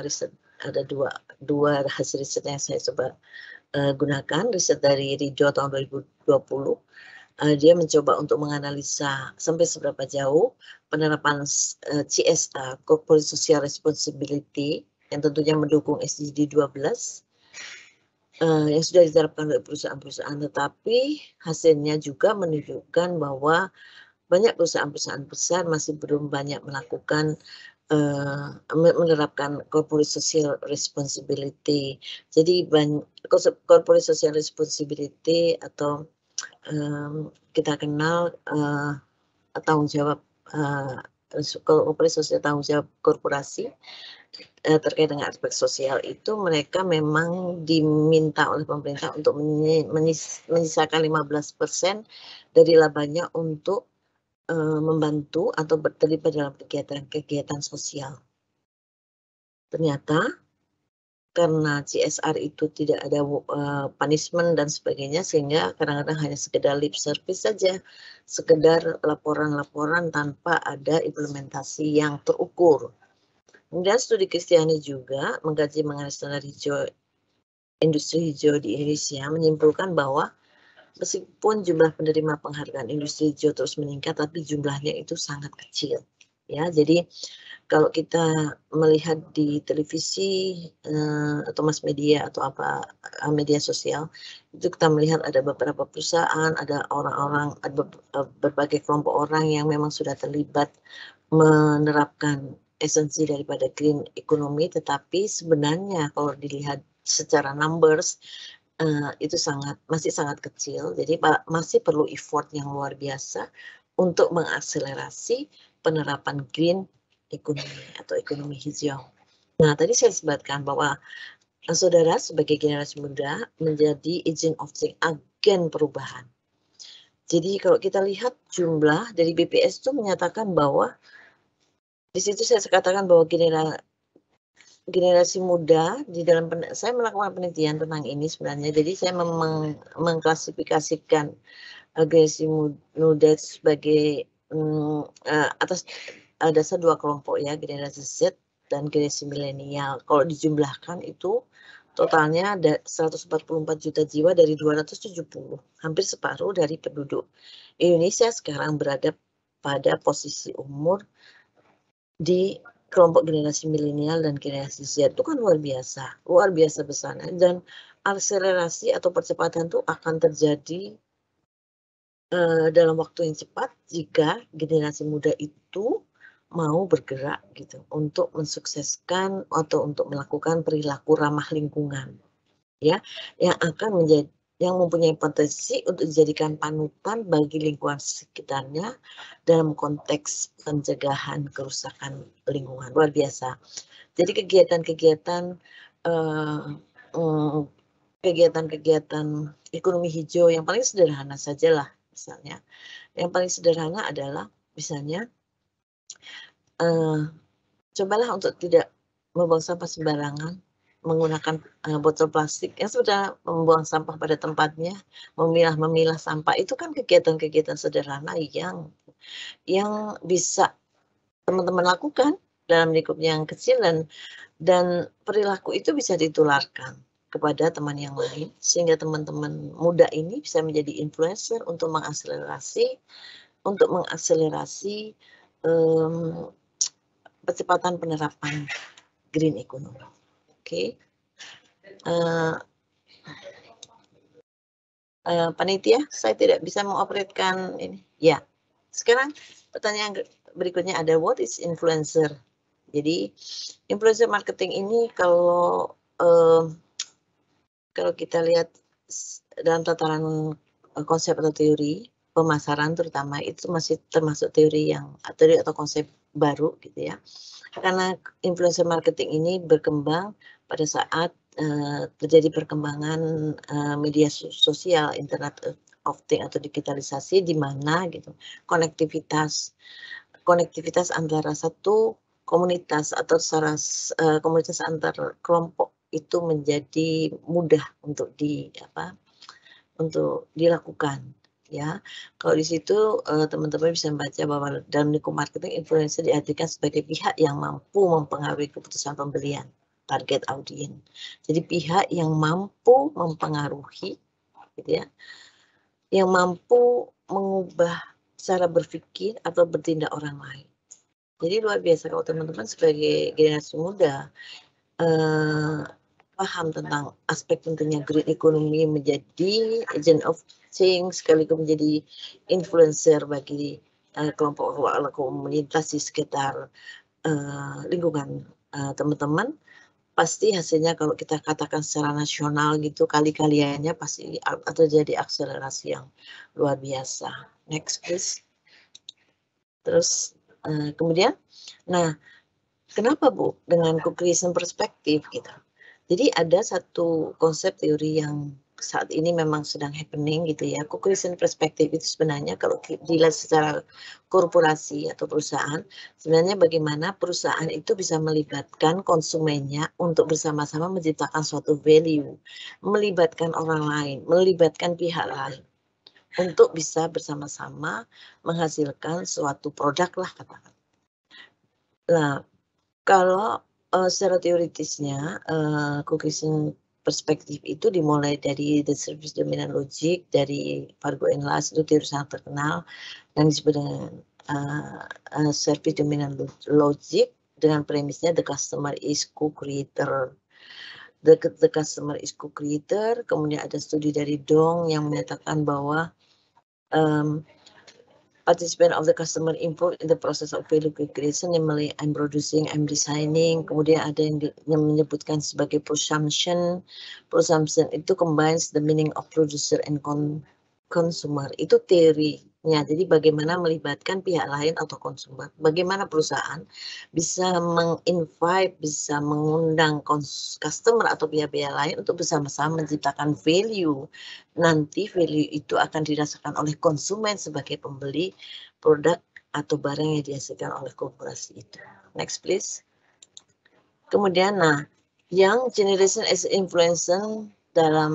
riset ada dua hasil riset yang saya coba gunakan, riset dari Ridho tahun 2020. Dia mencoba untuk menganalisa sampai seberapa jauh penerapan CSR, Corporate Social Responsibility, yang tentunya mendukung SDG 12, yang sudah diterapkan oleh perusahaan-perusahaan, tetapi hasilnya juga menunjukkan bahwa banyak perusahaan-perusahaan besar masih belum banyak melakukan menerapkan corporate social responsibility. Jadi corporate social responsibility atau kita kenal tanggung jawab corporate social, tanggung jawab korporasi terkait dengan aspek sosial itu mereka memang diminta oleh pemerintah untuk menyisakan 15% dari labanya untuk membantu atau terlibat dalam kegiatan sosial. Ternyata karena CSR itu tidak ada punishment dan sebagainya, sehingga kadang-kadang hanya sekedar lip service saja, sekedar laporan-laporan tanpa ada implementasi yang terukur. Kemudian studi Kristiani juga mengkaji mengenai standar hijau, industri hijau di Indonesia, menyimpulkan bahwa meskipun jumlah penerima penghargaan industri hijau terus meningkat, tapi jumlahnya itu sangat kecil. Ya, jadi kalau kita melihat di televisi atau mass media atau media sosial, itu kita melihat ada beberapa perusahaan, ada orang-orang, ada berbagai kelompok orang yang memang sudah terlibat menerapkan esensi daripada green economy, tetapi sebenarnya kalau dilihat secara numbers itu masih sangat kecil, jadi masih perlu effort yang luar biasa untuk mengakselerasi penerapan green ekonomi atau ekonomi hijau. Nah, tadi saya sebutkan bahwa saudara sebagai generasi muda menjadi agent of change, agen perubahan. Jadi kalau kita lihat jumlah dari BPS itu menyatakan bahwa di situ saya katakan bahwa generasi muda di dalam saya melakukan penelitian tentang ini sebenarnya. Jadi saya mengklasifikasikan generasi muda sebagai atas dasar dua kelompok ya, generasi Z dan generasi milenial. Kalau dijumlahkan itu totalnya ada 144 juta jiwa dari 270, hampir separuh dari penduduk Indonesia sekarang berada pada posisi umur di kelompok generasi milenial dan generasi Z. Itu kan luar biasa besarnya, dan akselerasi atau percepatan itu akan terjadi dalam waktu yang cepat jika generasi muda itu mau bergerak gitu untuk mensukseskan atau untuk melakukan perilaku ramah lingkungan ya, yang akan yang mempunyai potensi untuk dijadikan panutan bagi lingkungan sekitarnya dalam konteks pencegahan kerusakan lingkungan. Luar biasa. Jadi kegiatan-kegiatan kegiatan-kegiatan ekonomi hijau yang paling sederhana sajalah, misalnya. Yang paling sederhana adalah misalnya cobalah untuk tidak membuang sampah sembarangan, menggunakan botol plastik yang sudah membuang sampah pada tempatnya, memilah sampah. Itu kan kegiatan-kegiatan sederhana yang bisa teman-teman lakukan dalam lingkup yang kecil, dan perilaku itu bisa ditularkan kepada teman yang lain, sehingga teman-teman muda ini bisa menjadi influencer untuk mengakselerasi percepatan penerapan green economy. Oke. Panitia, saya tidak bisa mengoperasikan ini. Ya. Sekarang pertanyaan berikutnya ada, what is influencer? Jadi influencer marketing ini kalau kita lihat dalam tataran konsep atau teori pemasaran terutama, itu masih termasuk teori atau konsep baru gitu ya. Karena influencer marketing ini berkembang pada saat terjadi perkembangan media sosial, Internet of Things atau digitalisasi, di mana gitu konektivitas antara satu komunitas atau komunitas antar kelompok itu menjadi mudah untuk dilakukan. Ya, kalau di situ teman-teman bisa membaca bahwa dalam lingkup marketing, influencer diartikan sebagai pihak yang mampu mempengaruhi keputusan pembelian, target audiens. Jadi pihak yang mampu mempengaruhi, gitu ya, yang mampu mengubah cara berpikir atau bertindak orang lain. Jadi luar biasa kalau teman-teman sebagai generasi muda paham tentang aspek pentingnya green economy, menjadi agent of change sekaligus menjadi influencer bagi kelompok komunitas di sekitar lingkungan teman-teman. Pasti hasilnya kalau kita katakan secara nasional gitu, kali-kaliannya pasti terjadi akselerasi yang luar biasa. Next please. Terus kemudian, nah kenapa Bu dengan co-creation perspektif gitu? Jadi ada satu konsep teori yang saat ini memang sedang happening gitu ya. Co-creation perspektif itu sebenarnya kalau dilihat secara korporasi atau perusahaan, sebenarnya bagaimana perusahaan itu bisa melibatkan konsumennya untuk bersama-sama menciptakan suatu value, melibatkan orang lain, melibatkan pihak lain untuk bisa bersama-sama menghasilkan suatu produk lah katakan. Nah, kalau secara teoritisnya co-creation perspektif itu dimulai dari The Service Dominant Logic dari Fargo and Last, itu teori sangat terkenal yang disebut dengan Service Dominant Logic, dengan premisnya the customer is co-creator. The customer is co-creator. Kemudian ada studi dari Dong yang menyatakan bahwa participant of the customer input in the process of value creation, namely I'm producing, I'm designing. Kemudian ada yang menyebutkan sebagai presumption. Presumption itu combines the meaning of producer and consumer. Itu teorinya. Jadi bagaimana melibatkan pihak lain atau konsumer. Bagaimana perusahaan bisa menginvite, bisa mengundang customer atau pihak-pihak lain untuk bersama-sama menciptakan value. Nanti value itu akan dirasakan oleh konsumen sebagai pembeli produk atau barang yang dihasilkan oleh korporasi itu. Next please. Kemudian, nah, yang generation as influencer dalam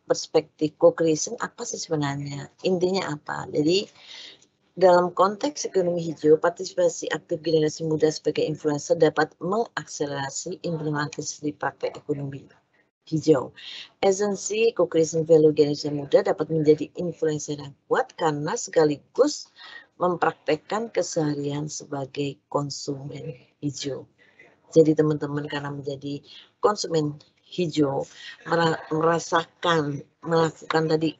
perspektif co-creation apa sih sebenarnya? Intinya apa? Jadi dalam konteks ekonomi hijau, partisipasi aktif generasi muda sebagai influencer dapat mengakselerasi implementasi praktek ekonomi hijau. Esensi co-creation value generasi muda dapat menjadi influencer yang kuat karena sekaligus mempraktekkan keseharian sebagai konsumen hijau. Jadi teman-teman karena menjadi konsumen hijau, melakukan tadi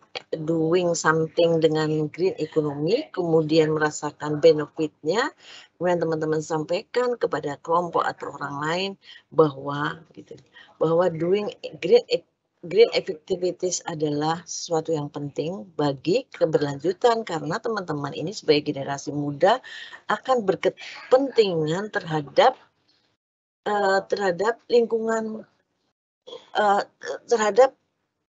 doing something dengan green economy, kemudian merasakan benefitnya, kemudian teman-teman sampaikan kepada kelompok atau orang lain bahwa doing green green activities adalah sesuatu yang penting bagi keberlanjutan karena teman-teman ini sebagai generasi muda akan berkepentingan terhadap lingkungan, terhadap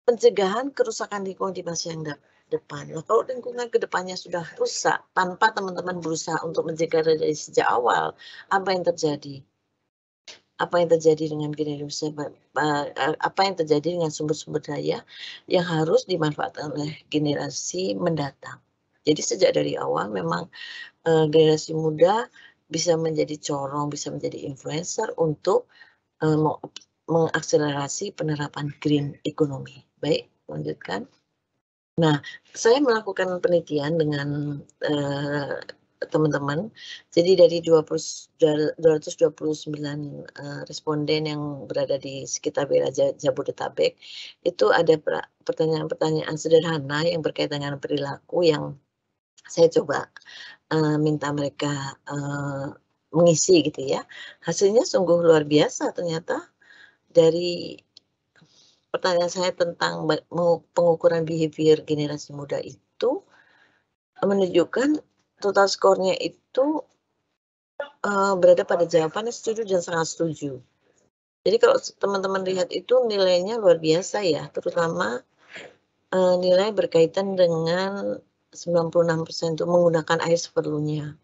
pencegahan kerusakan lingkungan di masa yang depan. Nah, kalau lingkungan ke depannya sudah rusak tanpa teman-teman berusaha untuk mencegah dari sejak awal, apa yang terjadi? Apa yang terjadi dengan generasi, apa yang terjadi dengan sumber-sumber daya yang harus dimanfaatkan oleh generasi mendatang. Jadi sejak dari awal memang generasi muda bisa menjadi corong, bisa menjadi influencer untuk mengakselerasi penerapan green economy. Baik, lanjutkan. Nah, saya melakukan penelitian dengan teman-teman. Jadi dari 229 responden yang berada di sekitar wilayah Jabodetabek, itu ada pertanyaan-pertanyaan sederhana yang berkaitan dengan perilaku yang saya coba minta mereka mengisi gitu ya. Hasilnya sungguh luar biasa ternyata. Dari pertanyaan saya tentang pengukuran behavior generasi muda itu menunjukkan total skornya itu berada pada jawaban setuju dan sangat setuju. Jadi kalau teman-teman lihat itu nilainya luar biasa ya, terutama nilai berkaitan dengan 96% untuk menggunakan air seperlunya.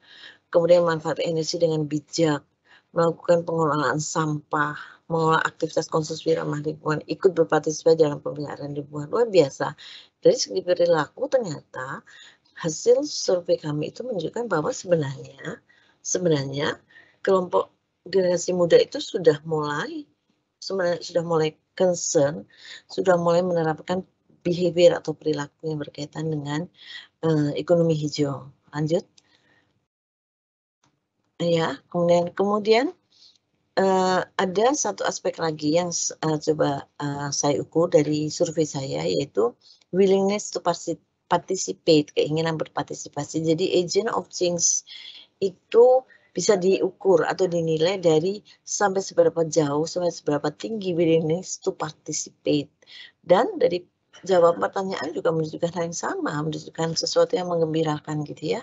Kemudian manfaat energi dengan bijak, melakukan pengelolaan sampah, mengolah aktivitas konsumsi ramah lingkungan, ikut berpartisipasi dalam pemeliharaan lingkungan. Luar biasa. Dari segi perilaku ternyata hasil survei kami itu menunjukkan bahwa sebenarnya kelompok generasi muda itu sudah mulai concern, sudah mulai menerapkan behavior atau perilaku yang berkaitan dengan ekonomi hijau. Lanjut. Ya, kemudian ada satu aspek lagi yang coba saya ukur dari survei saya, yaitu willingness to participate, keinginan berpartisipasi. Jadi agent of change itu bisa diukur atau dinilai dari sampai seberapa jauh, sampai seberapa tinggi willingness to participate. Dan dari jawab pertanyaan juga menunjukkan hal yang sama, menunjukkan sesuatu yang menggembirakan gitu ya.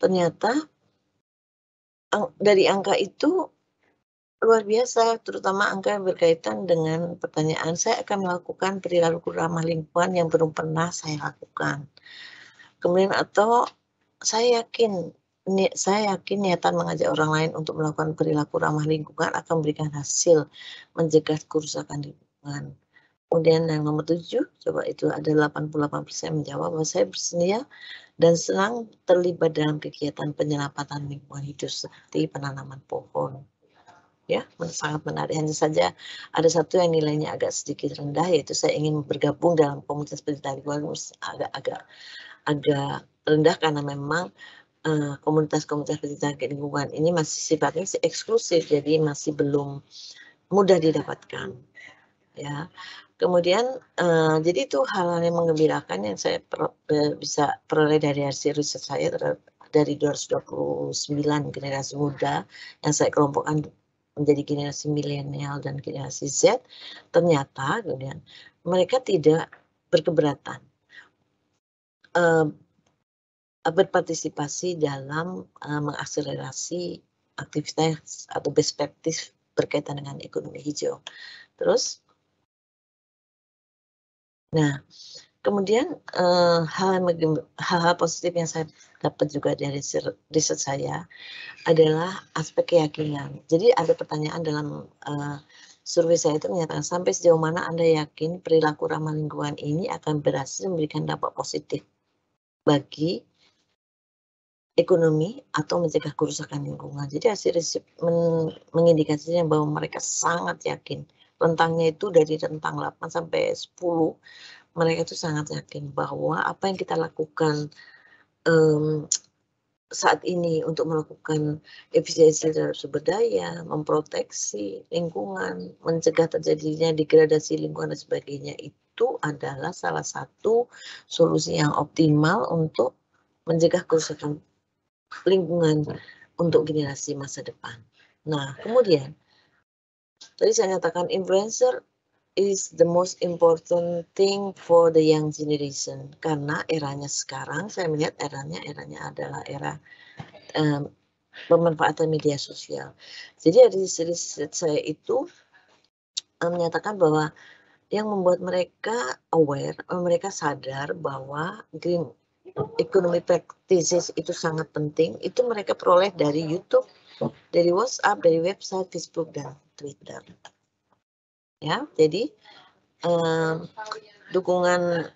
Ternyata dari angka itu luar biasa, terutama angka yang berkaitan dengan pertanyaan saya akan melakukan perilaku ramah lingkungan yang belum pernah saya lakukan. Kemudian atau saya yakin niatan mengajak orang lain untuk melakukan perilaku ramah lingkungan akan memberikan hasil mencegah kerusakan lingkungan. Kemudian yang nomor 7, coba itu ada 88% menjawab bahwa saya bersedia dan senang terlibat dalam kegiatan penyelamatan lingkungan hidup seperti penanaman pohon. Ya, sangat menarik. Hanya saja ada satu yang nilainya agak sedikit rendah, yaitu saya ingin bergabung dalam komunitas pencinta lingkungan, agak rendah karena memang komunitas-komunitas pencinta lingkungan ini masih sifatnya eksklusif, jadi masih belum mudah didapatkan. Ya, kemudian jadi itu hal-hal yang menggembirakan yang saya bisa peroleh dari hasil riset saya dari 229 generasi muda yang saya kelompokkan menjadi generasi milenial dan generasi Z. Ternyata kemudian mereka tidak berkeberatan berpartisipasi dalam mengakselerasi aktivitas atau best practice berkaitan dengan ekonomi hijau. Terus nah, kemudian hal-hal positif yang saya dapat juga dari riset saya adalah aspek keyakinan. Jadi ada pertanyaan dalam survei saya itu menyatakan sampai sejauh mana Anda yakin perilaku ramah lingkungan ini akan berhasil memberikan dampak positif bagi ekonomi atau mencegah kerusakan lingkungan. Jadi hasil riset mengindikasikan bahwa mereka sangat yakin. Rentangnya itu dari rentang 8 sampai 10, mereka itu sangat yakin bahwa apa yang kita lakukan saat ini untuk melakukan efisiensi terhadap sumber daya, memproteksi lingkungan, mencegah terjadinya degradasi lingkungan dan sebagainya, itu adalah salah satu solusi yang optimal untuk mencegah kerusakan lingkungan untuk generasi masa depan. Nah, kemudian tadi saya nyatakan influencer is the most important thing for the young generation, karena eranya sekarang saya melihat eranya adalah era pemanfaatan media sosial. Jadi dari riset saya itu menyatakan bahwa yang membuat mereka aware, mereka sadar bahwa green economy practices itu sangat penting, itu mereka peroleh dari YouTube, dari WhatsApp, dari website, Facebook, dan Twitter. Ya, jadi dukungan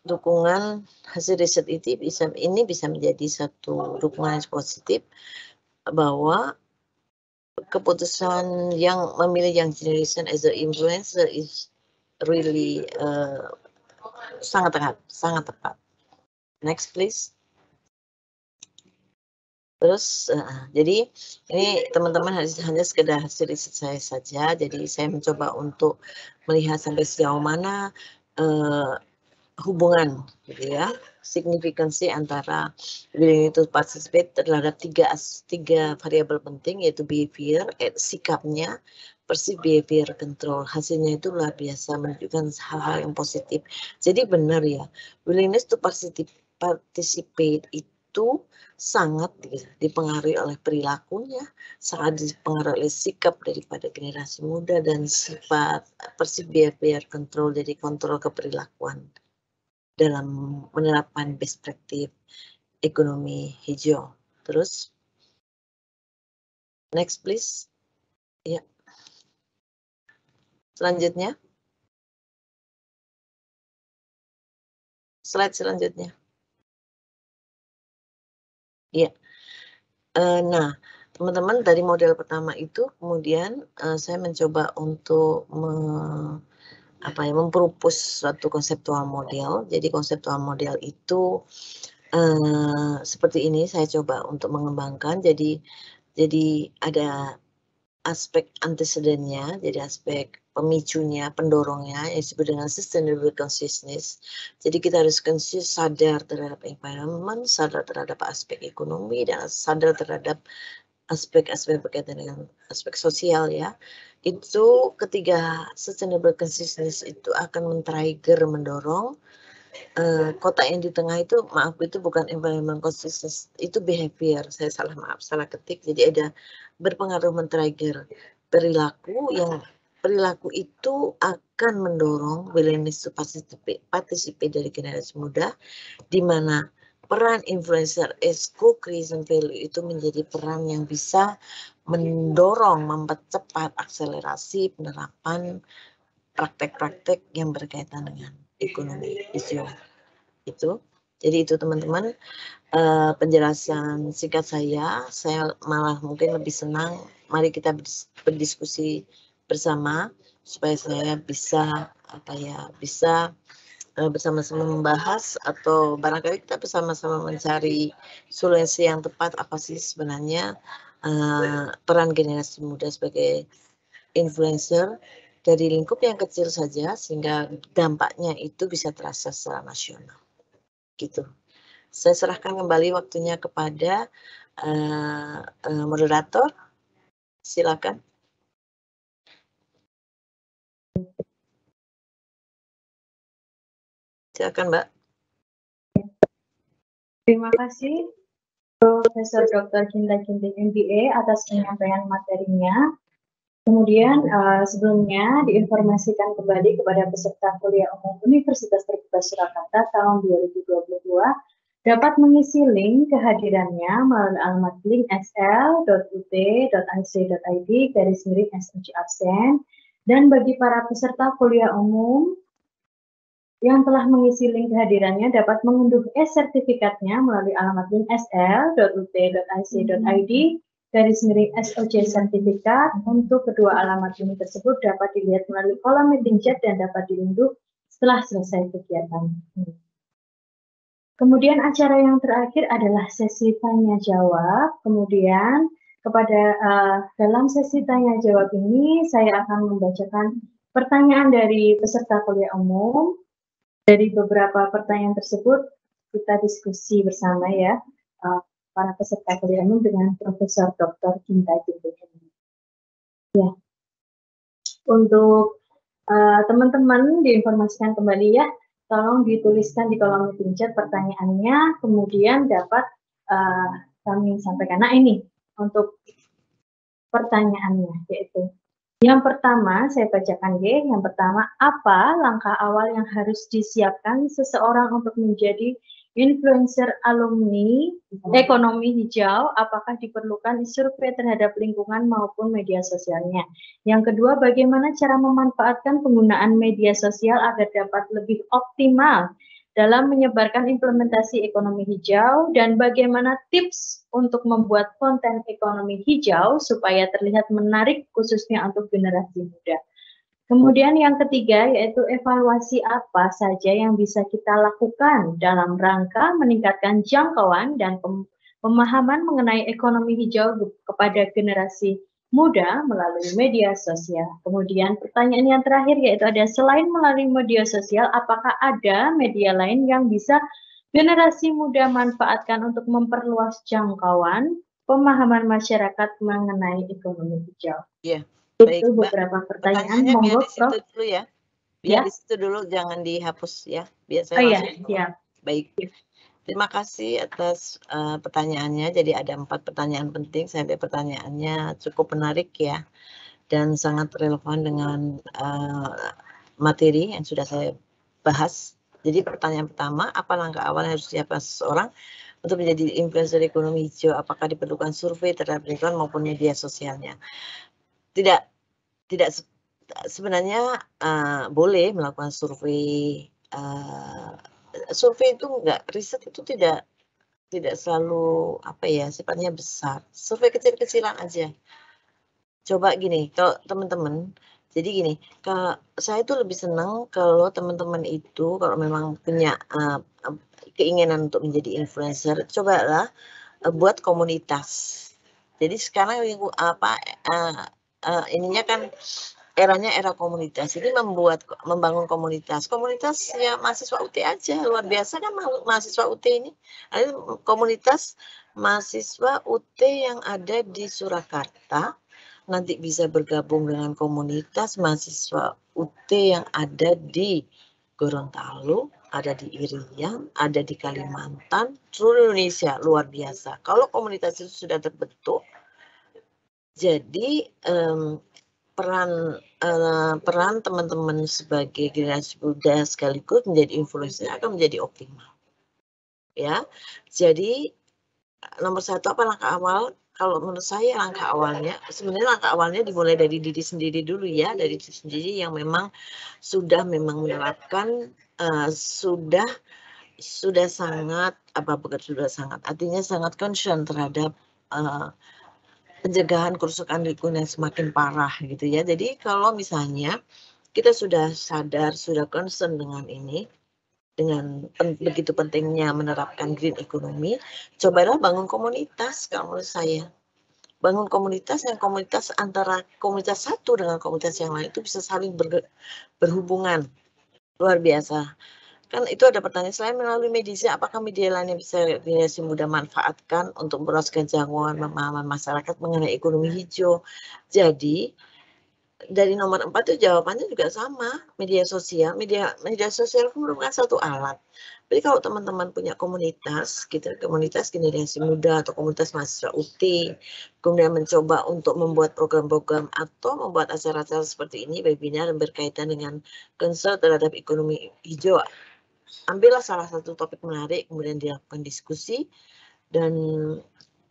dukungan hasil riset itu bisa menjadi satu dukungan yang positif bahwa keputusan yang memilih young generation as a influencer is really sangat tepat. Next please. Terus, jadi ini teman-teman hanya sekedar hasil riset saya saja. Jadi saya mencoba untuk melihat sampai sejauh mana hubungan, gitu ya, signifikansi antara willing to participate terhadap tiga variabel penting, yaitu behavior, sikapnya, perceived behavior control. Hasilnya itu luar biasa, menunjukkan hal-hal yang positif. Jadi benar ya, willingness to participate itu sangat dipengaruhi oleh perilakunya, sangat dipengaruhi oleh sikap daripada generasi muda, dan sifat perceived behavior control, jadi kontrol keperilakuan dalam menerapkan best practice ekonomi hijau. Terus, next please. Ya. Selanjutnya. Slide selanjutnya. Ya. Nah, teman-teman, dari model pertama itu kemudian saya mencoba untuk mempropose suatu konseptual model. Jadi konseptual model itu seperti ini saya coba untuk mengembangkan. Jadi ada aspek antecedennya, jadi aspek pemicunya, pendorongnya yang disebut dengan sustainable consciousness. Jadi kita harus conscious, sadar terhadap environment, sadar terhadap aspek ekonomi, dan sadar terhadap aspek-aspek berkaitan dengan aspek sosial ya. Itu ketiga sustainable consciousness itu akan men-trigger, mendorong kotak yang di tengah itu, itu bukan environment consciousness, itu behavior. Saya salah ketik. Jadi ada berpengaruh men-trigger perilaku, yang perilaku itu akan mendorong willingness to participate dari generasi muda, di mana peran influencer as co-creation value itu menjadi peran yang bisa mendorong, mempercepat akselerasi penerapan praktek-praktek yang berkaitan dengan ekonomi hijau. Itu. Jadi itu teman-teman penjelasan singkat saya malah mungkin lebih senang, mari kita berdiskusi bersama supaya saya bisa bersama-sama membahas, atau barangkali kita bersama-sama mencari solusi yang tepat, apa sih sebenarnya peran generasi muda sebagai influencer dari lingkup yang kecil saja sehingga dampaknya itu bisa terasa secara nasional. Gitu. Saya serahkan kembali waktunya kepada moderator. Silakan. Silakan, Mbak. Terima kasih Profesor Dr. Kinta Ginting MBA atas penyampaian materinya. Kemudian sebelumnya diinformasikan kembali kepada peserta kuliah umum Universitas Terbuka Surakarta tahun 2022 dapat mengisi link kehadirannya melalui alamat link sl.ut.ac.id/SOC-absen, dan bagi para peserta kuliah umum yang telah mengisi link kehadirannya dapat mengunduh e-sertifikatnya melalui alamat link sl.ut.ac.id/SOC sertifikat. Untuk kedua alamat ini tersebut dapat dilihat melalui kolom meeting chat dan dapat diunduh setelah selesai kegiatan. Kemudian acara yang terakhir adalah sesi tanya jawab. Kemudian dalam sesi tanya jawab ini saya akan membacakan pertanyaan dari peserta kuliah umum. Dari beberapa pertanyaan tersebut kita diskusi bersama ya, para peserta kuliah umum dengan Profesor Dr. Kinta Ginting. Ya, untuk Teman-teman diinformasikan kembali ya, tolong dituliskan di kolom meeting chat pertanyaannya, kemudian dapat kami sampaikan. Nah ini untuk pertanyaannya, yaitu yang pertama, saya bacakan ya. Yang pertama, apa langkah awal yang harus disiapkan seseorang untuk menjadi influencer alumni ekonomi hijau? Apakah diperlukan survei terhadap lingkungan maupun media sosialnya? Yang kedua, bagaimana cara memanfaatkan penggunaan media sosial agar dapat lebih optimal dalam menyebarkan implementasi ekonomi hijau, dan bagaimana tips untuk membuat konten ekonomi hijau supaya terlihat menarik khususnya untuk generasi muda. Kemudian yang ketiga yaitu evaluasi apa saja yang bisa kita lakukan dalam rangka meningkatkan jangkauan dan pemahaman mengenai ekonomi hijau kepada generasi muda melalui media sosial. Kemudian pertanyaan yang terakhir yaitu ada, selain melalui media sosial, apakah ada media lain yang bisa generasi muda manfaatkan untuk memperluas jangkauan pemahaman masyarakat mengenai ekonomi hijau? Iya, baik, itu beberapa pertanyaan. Monggo, Prof. Dulu ya. Biar di situ dulu, jangan dihapus ya. Biar saya langsung. Iya. Baik. Terima kasih atas pertanyaannya. Jadi ada 4 pertanyaan penting. Saya lihat pertanyaannya cukup menarik ya, dan sangat relevan dengan materi yang sudah saya bahas. Jadi pertanyaan pertama, apa langkah awal yang harus disiapkan seseorang untuk menjadi influencer ekonomi hijau? Apakah diperlukan survei terhadap lingkungan maupun media sosialnya? Tidak sebenarnya boleh melakukan survei. Survei itu enggak, riset itu tidak selalu apa ya, sifatnya besar. Survei kecil-kecilan aja. Coba gini, kalau teman-teman, jadi gini, kalau saya itu lebih senang kalau teman-teman itu kalau memang punya keinginan untuk menjadi influencer, cobalah buat komunitas. Jadi sekarang ininya kan eranya era komunitas. Jadi membangun komunitas. Komunitas ya mahasiswa UT aja, luar biasa kan mahasiswa UT ini. Ada komunitas mahasiswa UT yang ada di Surakarta, nanti bisa bergabung dengan komunitas mahasiswa UT yang ada di Gorontalo, ada di Irian, ada di Kalimantan, seluruh Indonesia, luar biasa. Kalau komunitas itu sudah terbentuk, jadi peran teman-teman sebagai generasi muda sekaligus menjadi influencer akan menjadi optimal. Ya, jadi nomor 1 apa langkah awal? Kalau menurut saya langkah awalnya dimulai dari diri sendiri dulu ya, dari diri sendiri yang memang sudah menerapkan sudah sangat artinya sangat concern terhadap pencegahan kerusakan lingkungan yang semakin parah gitu ya. Jadi kalau misalnya kita sudah sadar, sudah concern dengan ini, dengan begitu pentingnya menerapkan green economy, cobalah bangun komunitas. Kalau menurut saya, bangun komunitas yang antara komunitas satu dengan komunitas yang lain itu bisa saling berhubungan. Luar biasa. Kan itu ada pertanyaan, selain melalui media, apakah media lain yang bisa generasi muda manfaatkan untuk meluaskan jangkauan pemahaman masyarakat mengenai ekonomi hijau? Jadi dari nomor 4 itu jawabannya juga sama, media sosial. Media sosial merupakan satu alat. Jadi kalau teman-teman punya komunitas, gitu, komunitas generasi muda atau komunitas mahasiswa UT, kemudian mencoba untuk membuat program-program atau membuat acara-acara seperti ini, webinar yang berkaitan dengan concern terhadap ekonomi hijau, ambillah salah satu topik menarik, kemudian dilakukan diskusi, dan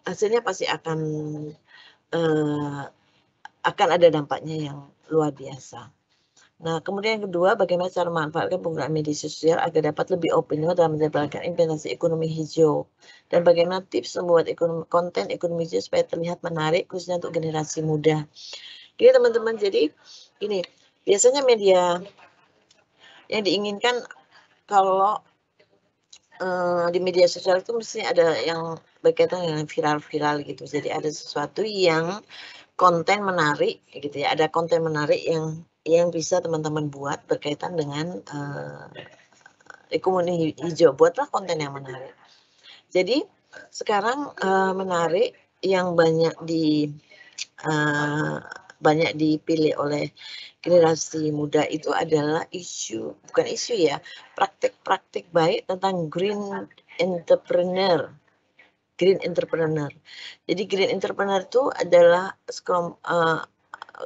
hasilnya pasti akan ada dampaknya yang luar biasa. Nah, kemudian yang kedua, bagaimana cara memanfaatkan penggunaan media sosial agar dapat lebih optimal dalam menyebarkan implementasi ekonomi hijau, dan bagaimana tips membuat konten ekonomi hijau supaya terlihat menarik khususnya untuk generasi muda. Jadi teman-teman, jadi ini biasanya media yang diinginkan kalau di media sosial itu mesti ada yang berkaitan dengan viral-viral gitu. Jadi ada sesuatu yang konten menarik gitu ya. Ada konten menarik yang bisa teman-teman buat berkaitan dengan ekonomi hijau. Buatlah konten yang menarik. Jadi sekarang menarik yang banyak banyak dipilih oleh generasi muda itu adalah bukan isu ya, praktik-praktik baik tentang green entrepreneur. Jadi green entrepreneur itu adalah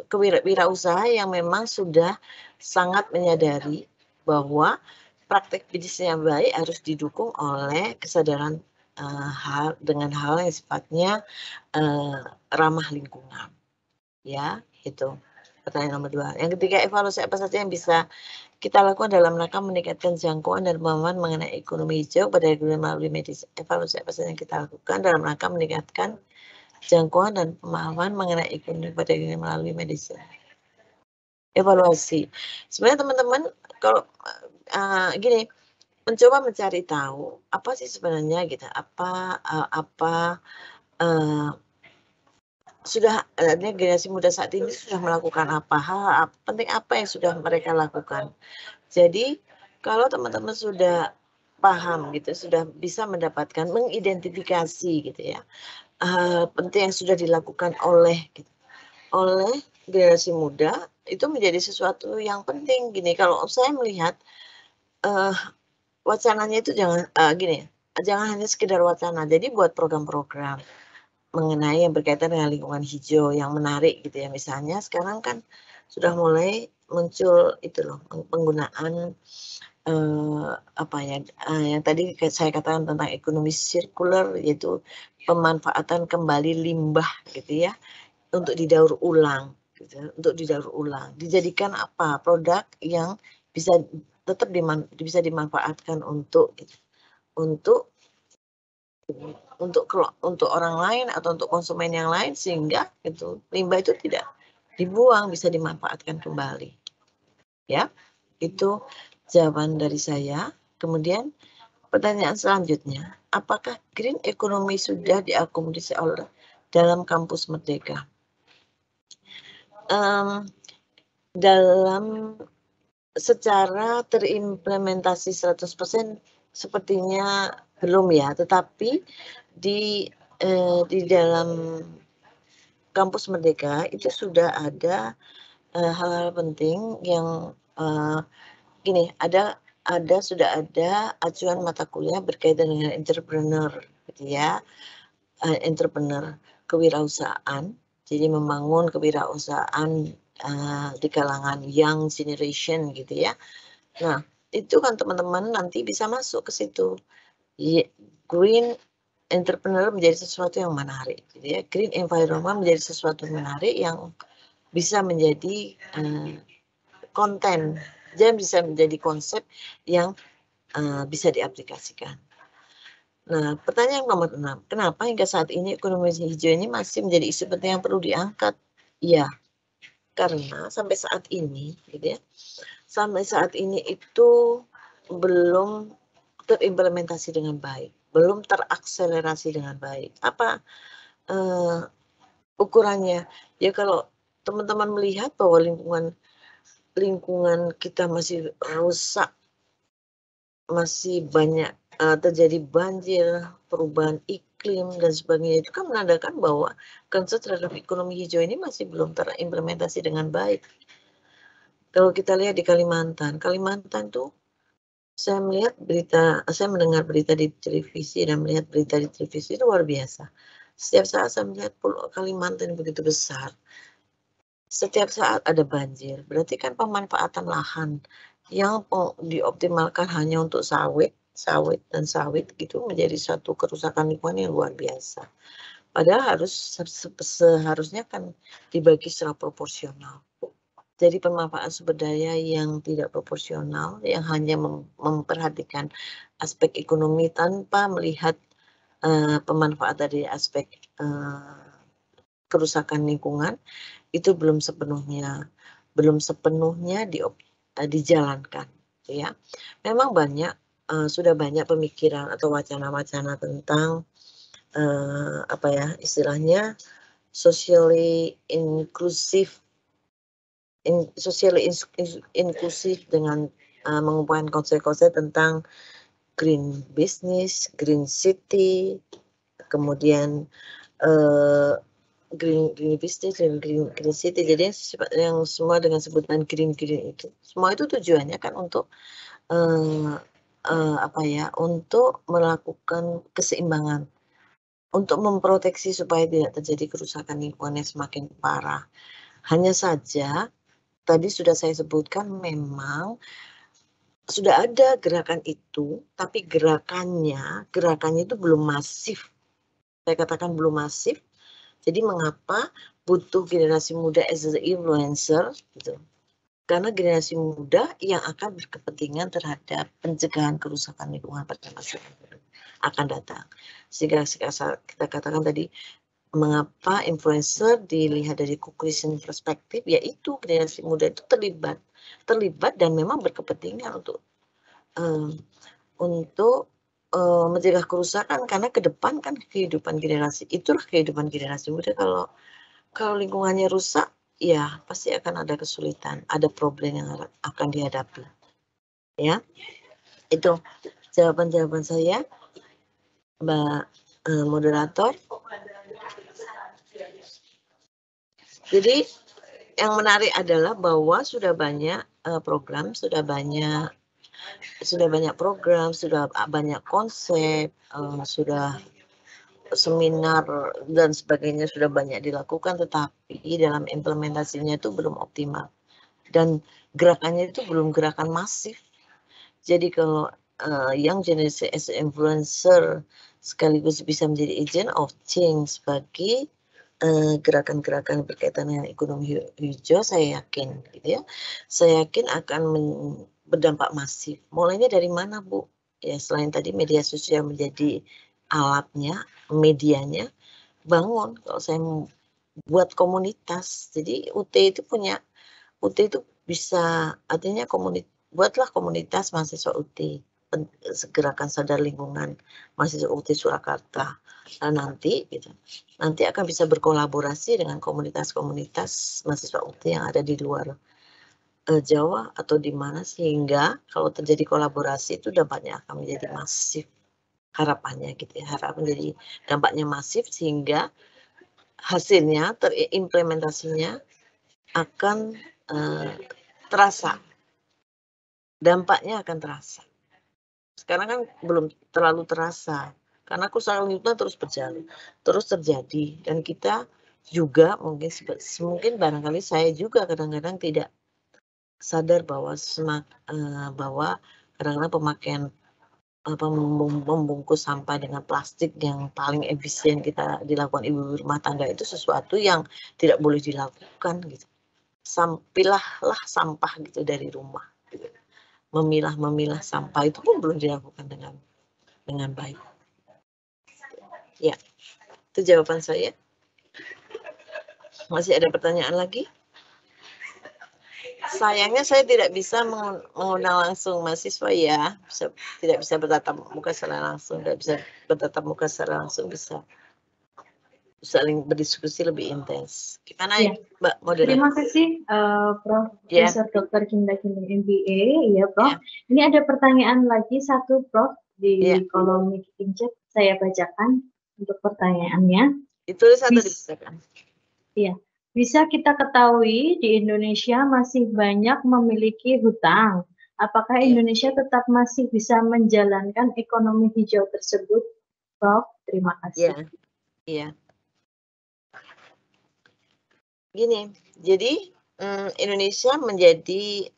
kewirausaha yang memang sudah sangat menyadari bahwa praktek bisnis yang baik harus didukung oleh kesadaran dengan hal yang sifatnya ramah lingkungan. Ya, itu pertanyaan nomor 2. Yang ketiga, evaluasi apa saja yang bisa kita lakukan dalam rangka meningkatkan jangkauan dan pemahaman mengenai ekonomi hijau pada ekonomi melalui medis. Evaluasi apa saja yang kita lakukan dalam rangka meningkatkan jangkauan dan pemahaman mengenai ekonomi pada ekonomi melalui medis. Evaluasi. Sebenarnya teman-teman kalau gini, mencoba mencari tahu apa sih sebenarnya gitu, sudah generasi muda saat ini sudah melakukan apa, hal penting apa yang sudah mereka lakukan. Jadi kalau teman-teman sudah paham gitu, sudah bisa mendapatkan mengidentifikasi gitu ya, penting yang sudah dilakukan oleh generasi muda, itu menjadi sesuatu yang penting. Gini, kalau saya melihat wacananya itu jangan hanya sekedar wacana. Jadi buat program-program mengenai yang berkaitan dengan lingkungan hijau yang menarik gitu ya. Misalnya sekarang kan sudah mulai muncul itu loh, penggunaan yang tadi saya katakan tentang ekonomi sirkular, yaitu pemanfaatan kembali limbah gitu ya, untuk didaur ulang gitu, dijadikan produk yang bisa tetap bisa dimanfaatkan untuk orang lain atau untuk konsumen yang lain, sehingga itu limbah itu tidak dibuang, bisa dimanfaatkan kembali. Ya, itu jawaban dari saya. Kemudian pertanyaan selanjutnya, apakah green economy sudah diakomodasi oleh dalam kampus Merdeka? Dalam secara terimplementasi 100% sepertinya belum ya, tetapi di dalam kampus Merdeka itu sudah ada hal-hal penting yang sudah ada acuan mata kuliah berkaitan dengan entrepreneur gitu ya, entrepreneur kewirausahaan. Jadi membangun kewirausahaan di kalangan young generation gitu ya. Nah, itu kan teman-teman nanti bisa masuk ke situ. Green entrepreneur menjadi sesuatu yang menarik gitu ya. Green environment menjadi sesuatu yang menarik yang bisa menjadi konten, dan bisa menjadi konsep yang bisa diaplikasikan. Nah, pertanyaan nomor 6, kenapa hingga saat ini ekonomi hijau ini masih menjadi isu penting yang perlu diangkat? Ya, karena sampai saat ini gitu ya, itu belum terimplementasi dengan baik, belum terakselerasi dengan baik. Apa ukurannya? Ya kalau teman-teman melihat bahwa lingkungan kita masih rusak, masih banyak terjadi banjir, perubahan iklim dan sebagainya, itu kan menandakan bahwa konsep terhadap ekonomi hijau ini masih belum terimplementasi dengan baik. Kalau kita lihat di Kalimantan tuh saya mendengar berita di televisi dan melihat berita di televisi itu luar biasa. Setiap saat saya melihat pulau Kalimantan begitu besar. Setiap saat ada banjir, berarti kan pemanfaatan lahan yang dioptimalkan hanya untuk sawit gitu menjadi satu kerusakan lingkungan yang luar biasa. Padahal seharusnya kan dibagi secara proporsional. Jadi pemanfaatan sumber daya yang tidak proporsional, yang hanya memperhatikan aspek ekonomi tanpa melihat pemanfaatan dari aspek kerusakan lingkungan, itu belum sepenuhnya dijalankan ya. Memang sudah banyak pemikiran atau wacana-wacana tentang istilahnya socially inclusive dengan mengumpulkan konsep-konsep tentang green business, green city, kemudian green business dan green city. Jadi yang semua dengan sebutan green itu, semua itu tujuannya kan untuk untuk melakukan keseimbangan, untuk memproteksi supaya tidak terjadi kerusakan lingkungan yang semakin parah. Hanya saja tadi sudah saya sebutkan memang sudah ada gerakan itu, tapi gerakannya itu belum masif. Saya katakan belum masif. Jadi mengapa butuh generasi muda as an influencer gitu. Karena generasi muda yang akan berkepentingan terhadap pencegahan kerusakan lingkungan pada masa akan datang. Sehingga kita katakan tadi, mengapa influencer dilihat dari Caucasian perspektif, yaitu generasi muda itu terlibat dan memang berkepentingan untuk mencegah kerusakan, karena ke depan kan kehidupan generasi muda. Kalau lingkungannya rusak, ya pasti akan ada kesulitan, ada problem yang akan dihadapi. Ya, itu jawaban saya, Mbak moderator. Jadi yang menarik adalah bahwa sudah banyak program, sudah banyak program, sudah banyak konsep, sudah seminar dan sebagainya sudah banyak dilakukan, tetapi dalam implementasinya itu belum optimal dan gerakannya itu belum gerakan masif. Jadi kalau young generation as influencer sekaligus bisa menjadi agent of change bagi gerakan-gerakan berkaitan dengan ekonomi hijau, saya yakin gitu ya. Saya yakin akan berdampak masif. Mulainya dari mana, Bu? Ya, selain tadi media sosial menjadi alatnya, medianya, bangun. Kalau saya buat komunitas, jadi UT itu bisa, artinya buatlah komunitas mahasiswa UT, gerakan sadar lingkungan mahasiswa UT Surakarta. Nah, nanti akan bisa berkolaborasi dengan komunitas-komunitas mahasiswa UT yang ada di luar Jawa atau di mana, sehingga kalau terjadi kolaborasi itu dampaknya akan menjadi masif. Harapannya gitu ya, jadi dampaknya masif sehingga hasilnya, terimplementasinya akan terasa, dampaknya akan terasa. Sekarang kan belum terlalu terasa karena kerusakan lingkungan terus berjalan, terus terjadi, dan kita juga mungkin barangkali saya juga kadang-kadang tidak sadar bahwa kadang-kadang pemakaian membungkus sampah dengan plastik yang paling efisien kita dilakukan ibu rumah tangga itu sesuatu yang tidak boleh dilakukan gitu. Pilahlah sampah gitu dari rumah. Gitu. Memilah sampah itu pun belum dilakukan dengan baik. Ya, itu jawaban saya. Masih ada pertanyaan lagi? Sayangnya saya tidak bisa mengundang langsung mahasiswa ya, tidak bisa bertatap muka secara langsung, tidak bisa bertatap muka secara langsung, bisa saling berdiskusi lebih intens. Gimana ya, Mbak moderator? Terima kasih Prof. Profesor Dr. Kinda Kinding MBA, ya Prof. Ini ada pertanyaan lagi satu Prof di kolom meeting chat, saya bacakan untuk pertanyaannya. Itu satu dibacakan. Iya. Bisa kita ketahui di Indonesia masih banyak memiliki hutang. Apakah Indonesia tetap masih bisa menjalankan ekonomi hijau tersebut, Prof? Terima kasih. Iya. Gini, jadi Indonesia menjadi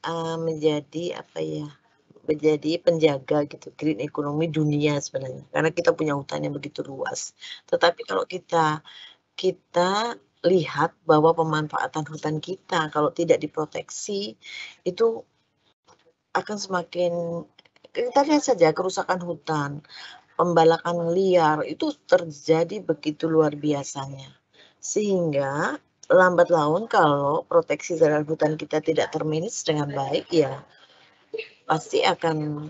penjaga gitu green ekonomi dunia sebenarnya, karena kita punya hutan yang begitu luas. Tetapi kalau kita lihat bahwa pemanfaatan hutan kita kalau tidak diproteksi itu akan semakin, kita lihat saja kerusakan hutan, pembalakan liar itu terjadi begitu luar biasanya, sehingga lambat laun kalau proteksi terhadap hutan kita tidak termanage dengan baik, ya pasti akan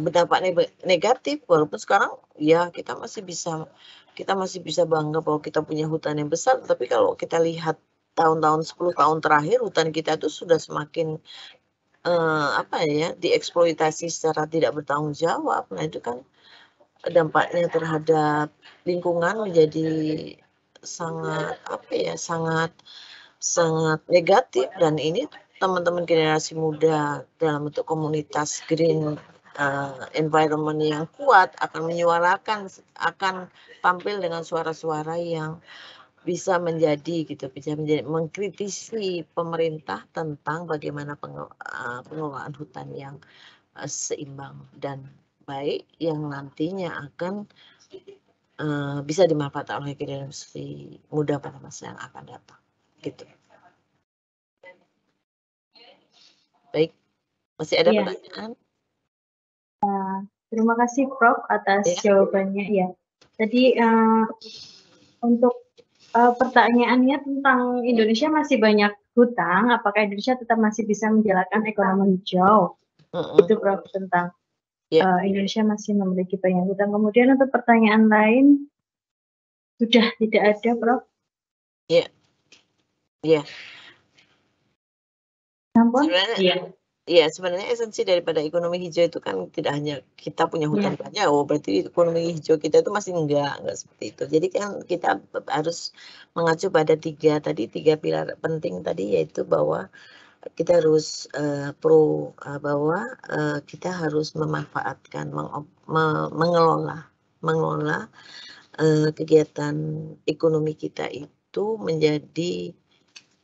berdampak negatif. Walaupun sekarang ya kita masih bisa bangga bahwa kita punya hutan yang besar, tapi kalau kita lihat tahun-tahun 10 tahun terakhir hutan kita itu sudah semakin dieksploitasi secara tidak bertanggung jawab. Nah itu kan dampaknya terhadap lingkungan menjadi apa ya, sangat negatif, dan ini teman-teman generasi muda dalam bentuk komunitas green environment yang kuat akan menyuarakan, akan tampil dengan suara-suara yang bisa menjadi mengkritisi pemerintah tentang bagaimana pengelolaan hutan yang seimbang dan baik yang nantinya akan bisa dimanfaatkan oleh generasi muda pada masa yang akan datang. Gitu. Baik, masih ada pertanyaan? Terima kasih Prof atas jawabannya ya. Tadi untuk pertanyaannya tentang Indonesia masih banyak hutang, apakah Indonesia tetap masih bisa menjalankan ekonomi hijau? Itu Prof tentang Indonesia masih memiliki banyak hutang. Kemudian untuk pertanyaan lain sudah tidak ada Prof? Iya. Sebenarnya esensi daripada ekonomi hijau itu kan tidak hanya kita punya hutan banyak, berarti ekonomi hijau kita itu masih enggak seperti itu. Jadi kan kita harus mengacu pada tiga pilar penting tadi, yaitu bahwa kita harus bahwa kita harus memanfaatkan, mengelola kegiatan ekonomi kita itu menjadi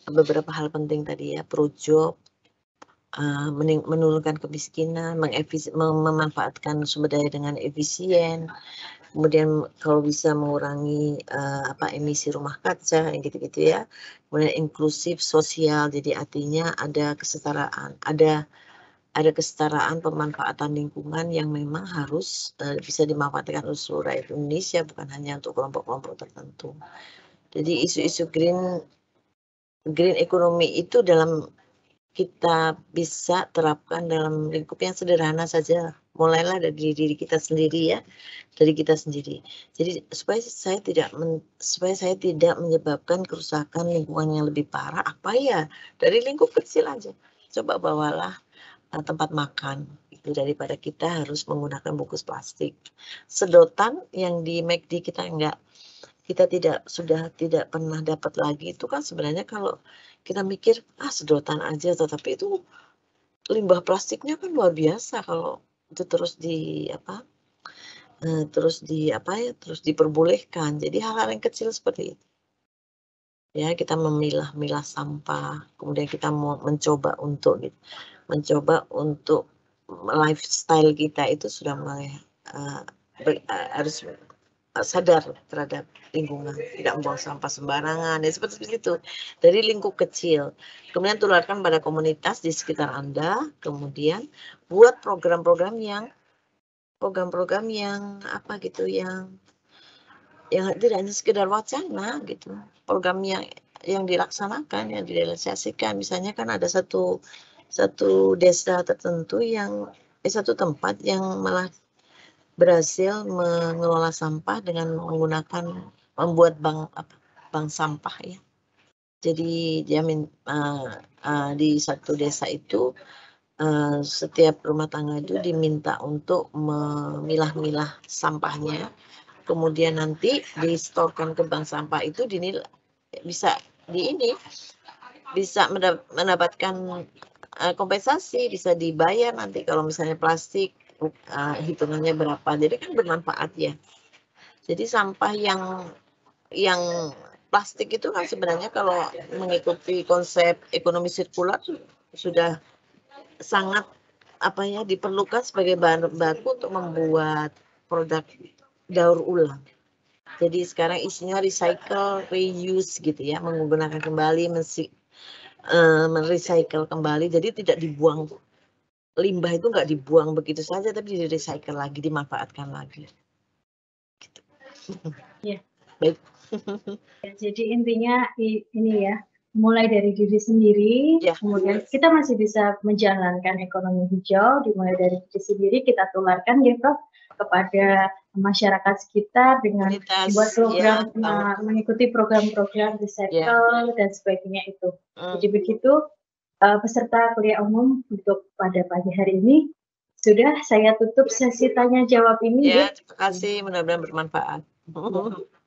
beberapa hal penting tadi ya, pro-job, menurunkan kemiskinan, memanfaatkan sumber daya dengan efisien, kemudian kalau bisa mengurangi emisi rumah kaca, yang gitu-gitu ya, kemudian inklusif sosial, jadi artinya ada kesetaraan, ada kesetaraan pemanfaatan lingkungan yang memang harus bisa dimanfaatkan oleh seluruh rakyat Indonesia, bukan hanya untuk kelompok-kelompok tertentu. Jadi isu-isu green economy itu kita bisa terapkan dalam lingkup yang sederhana saja, mulailah dari diri kita sendiri ya, dari kita sendiri. Jadi supaya saya tidak menyebabkan kerusakan lingkungan yang lebih parah, apa ya, dari lingkup kecil aja. Coba bawalah tempat makan itu, daripada kita harus menggunakan bungkus plastik. Sedotan yang di McD sudah tidak pernah dapat lagi, itu kan sebenarnya kalau kita mikir sedotan aja, tetapi itu limbah plastiknya kan luar biasa kalau itu terus diperbolehkan. Jadi hal-hal yang kecil seperti itu ya, kita memilah sampah, kemudian kita mau mencoba untuk lifestyle kita itu sudah mulai harus sadar terhadap lingkungan, tidak membuang sampah sembarangan, ya seperti itu, dari lingkup kecil. Kemudian tularkan pada komunitas di sekitar Anda, kemudian buat program-program yang tidak hanya sekedar wacana gitu, program yang dilaksanakan, yang direalisasikan. Misalnya kan ada satu desa tertentu satu tempat yang malah berhasil mengelola sampah dengan membuat bank sampah ya. Jadi di satu desa itu setiap rumah tangga itu diminta untuk memilah-milah sampahnya, kemudian nanti distorkan ke bank sampah itu, dinilai bisa mendapatkan kompensasi, bisa dibayar nanti kalau misalnya plastik, hitungannya berapa. Jadi kan bermanfaat ya. Jadi sampah yang plastik itu kan sebenarnya kalau mengikuti konsep ekonomi sirkular sudah sangat diperlukan sebagai bahan baku untuk membuat produk daur ulang. Jadi sekarang isinya recycle, reuse gitu ya, menggunakan kembali, merecycle kembali. Jadi tidak dibuang, limbah itu nggak dibuang begitu saja, tapi di-recycle lagi, dimanfaatkan lagi. Gitu. Ya. Baik. Jadi intinya ini ya, mulai dari diri sendiri, kemudian kita masih bisa menjalankan ekonomi hijau, dimulai dari diri sendiri, kita tularkan ya Prof kepada masyarakat sekitar dengan membuat program, mengikuti program-program recycle dan sebagainya itu. Jadi begitu peserta kuliah umum untuk pada pagi hari ini. Sudah saya tutup sesi tanya jawab ini. Ya, terima kasih, mudah-mudahan bermanfaat.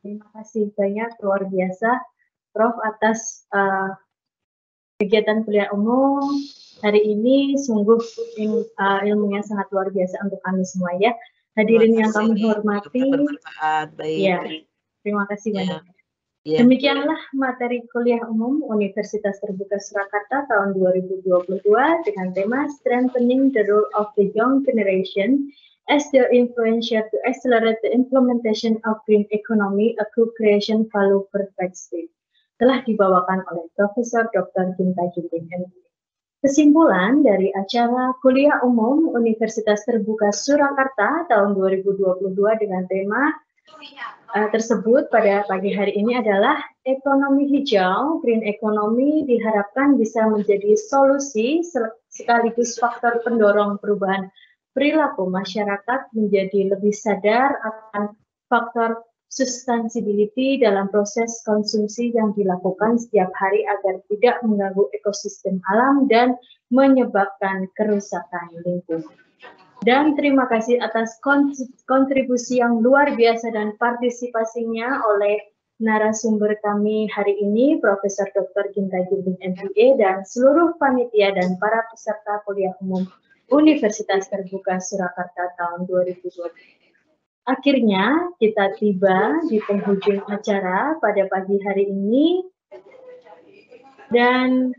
Terima kasih banyak, luar biasa, Prof, atas kegiatan kuliah umum hari ini. Sungguh ilmunya sangat luar biasa untuk kami semua ya. Hadirin yang kami hormati, bermanfaat. Baik. Ya, terima kasih banyak. Ya. Demikianlah materi kuliah umum Universitas Terbuka Surakarta tahun 2022 dengan tema Strengthening the Role of the Young Generation as the Influencer to Accelerate the Implementation of Green Economy, a Co-Creation Value Perspective. Telah dibawakan oleh Profesor Dr. Ginta Ginting, MPA. Kesimpulan dari acara kuliah umum Universitas Terbuka Surakarta tahun 2022 dengan tema tersebut pada pagi hari ini adalah ekonomi hijau, green economy diharapkan bisa menjadi solusi sekaligus faktor pendorong perubahan perilaku masyarakat menjadi lebih sadar akan faktor sustainability dalam proses konsumsi yang dilakukan setiap hari agar tidak mengganggu ekosistem alam dan menyebabkan kerusakan lingkungan. Dan terima kasih atas kontribusi yang luar biasa dan partisipasinya oleh narasumber kami hari ini, Profesor Dr. Ginta Ginting, MPA, dan seluruh panitia dan para peserta kuliah umum Universitas Terbuka Surakarta tahun 2020. Akhirnya kita tiba di penghujung acara pada pagi hari ini dan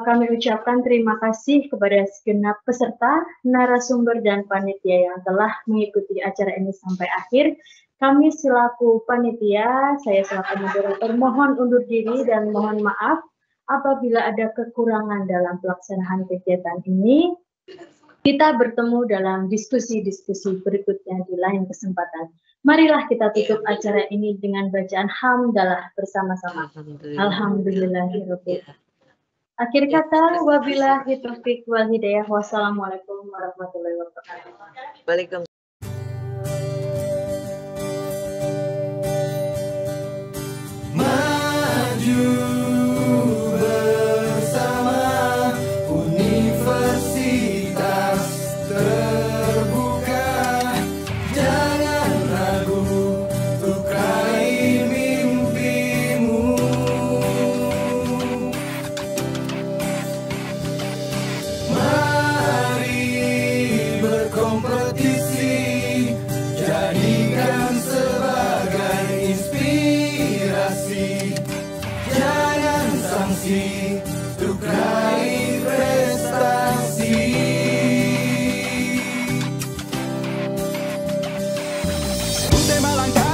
kami ucapkan terima kasih kepada segenap peserta, narasumber, dan panitia yang telah mengikuti acara ini sampai akhir. Kami selaku panitia, saya selaku moderator mohon undur diri dan mohon maaf apabila ada kekurangan dalam pelaksanaan kegiatan ini. Kita bertemu dalam diskusi-diskusi berikutnya di lain kesempatan. Marilah kita tutup acara ini dengan bacaan hamdalah bersama-sama. Alhamdulillahirabbil alamin. Akhir kata, wabillahi taufiq wal hidayah. Wassalamualaikum warahmatullahi wabarakatuh. Waalaikumsalam. Maju bersama Universitas Terbuka, jangan ragu untuk raih mimpimu. Mari berkompetisi, jadikan sebagai inspirasi, jangan sanksi untuk raih prestasi. Untuk melangkah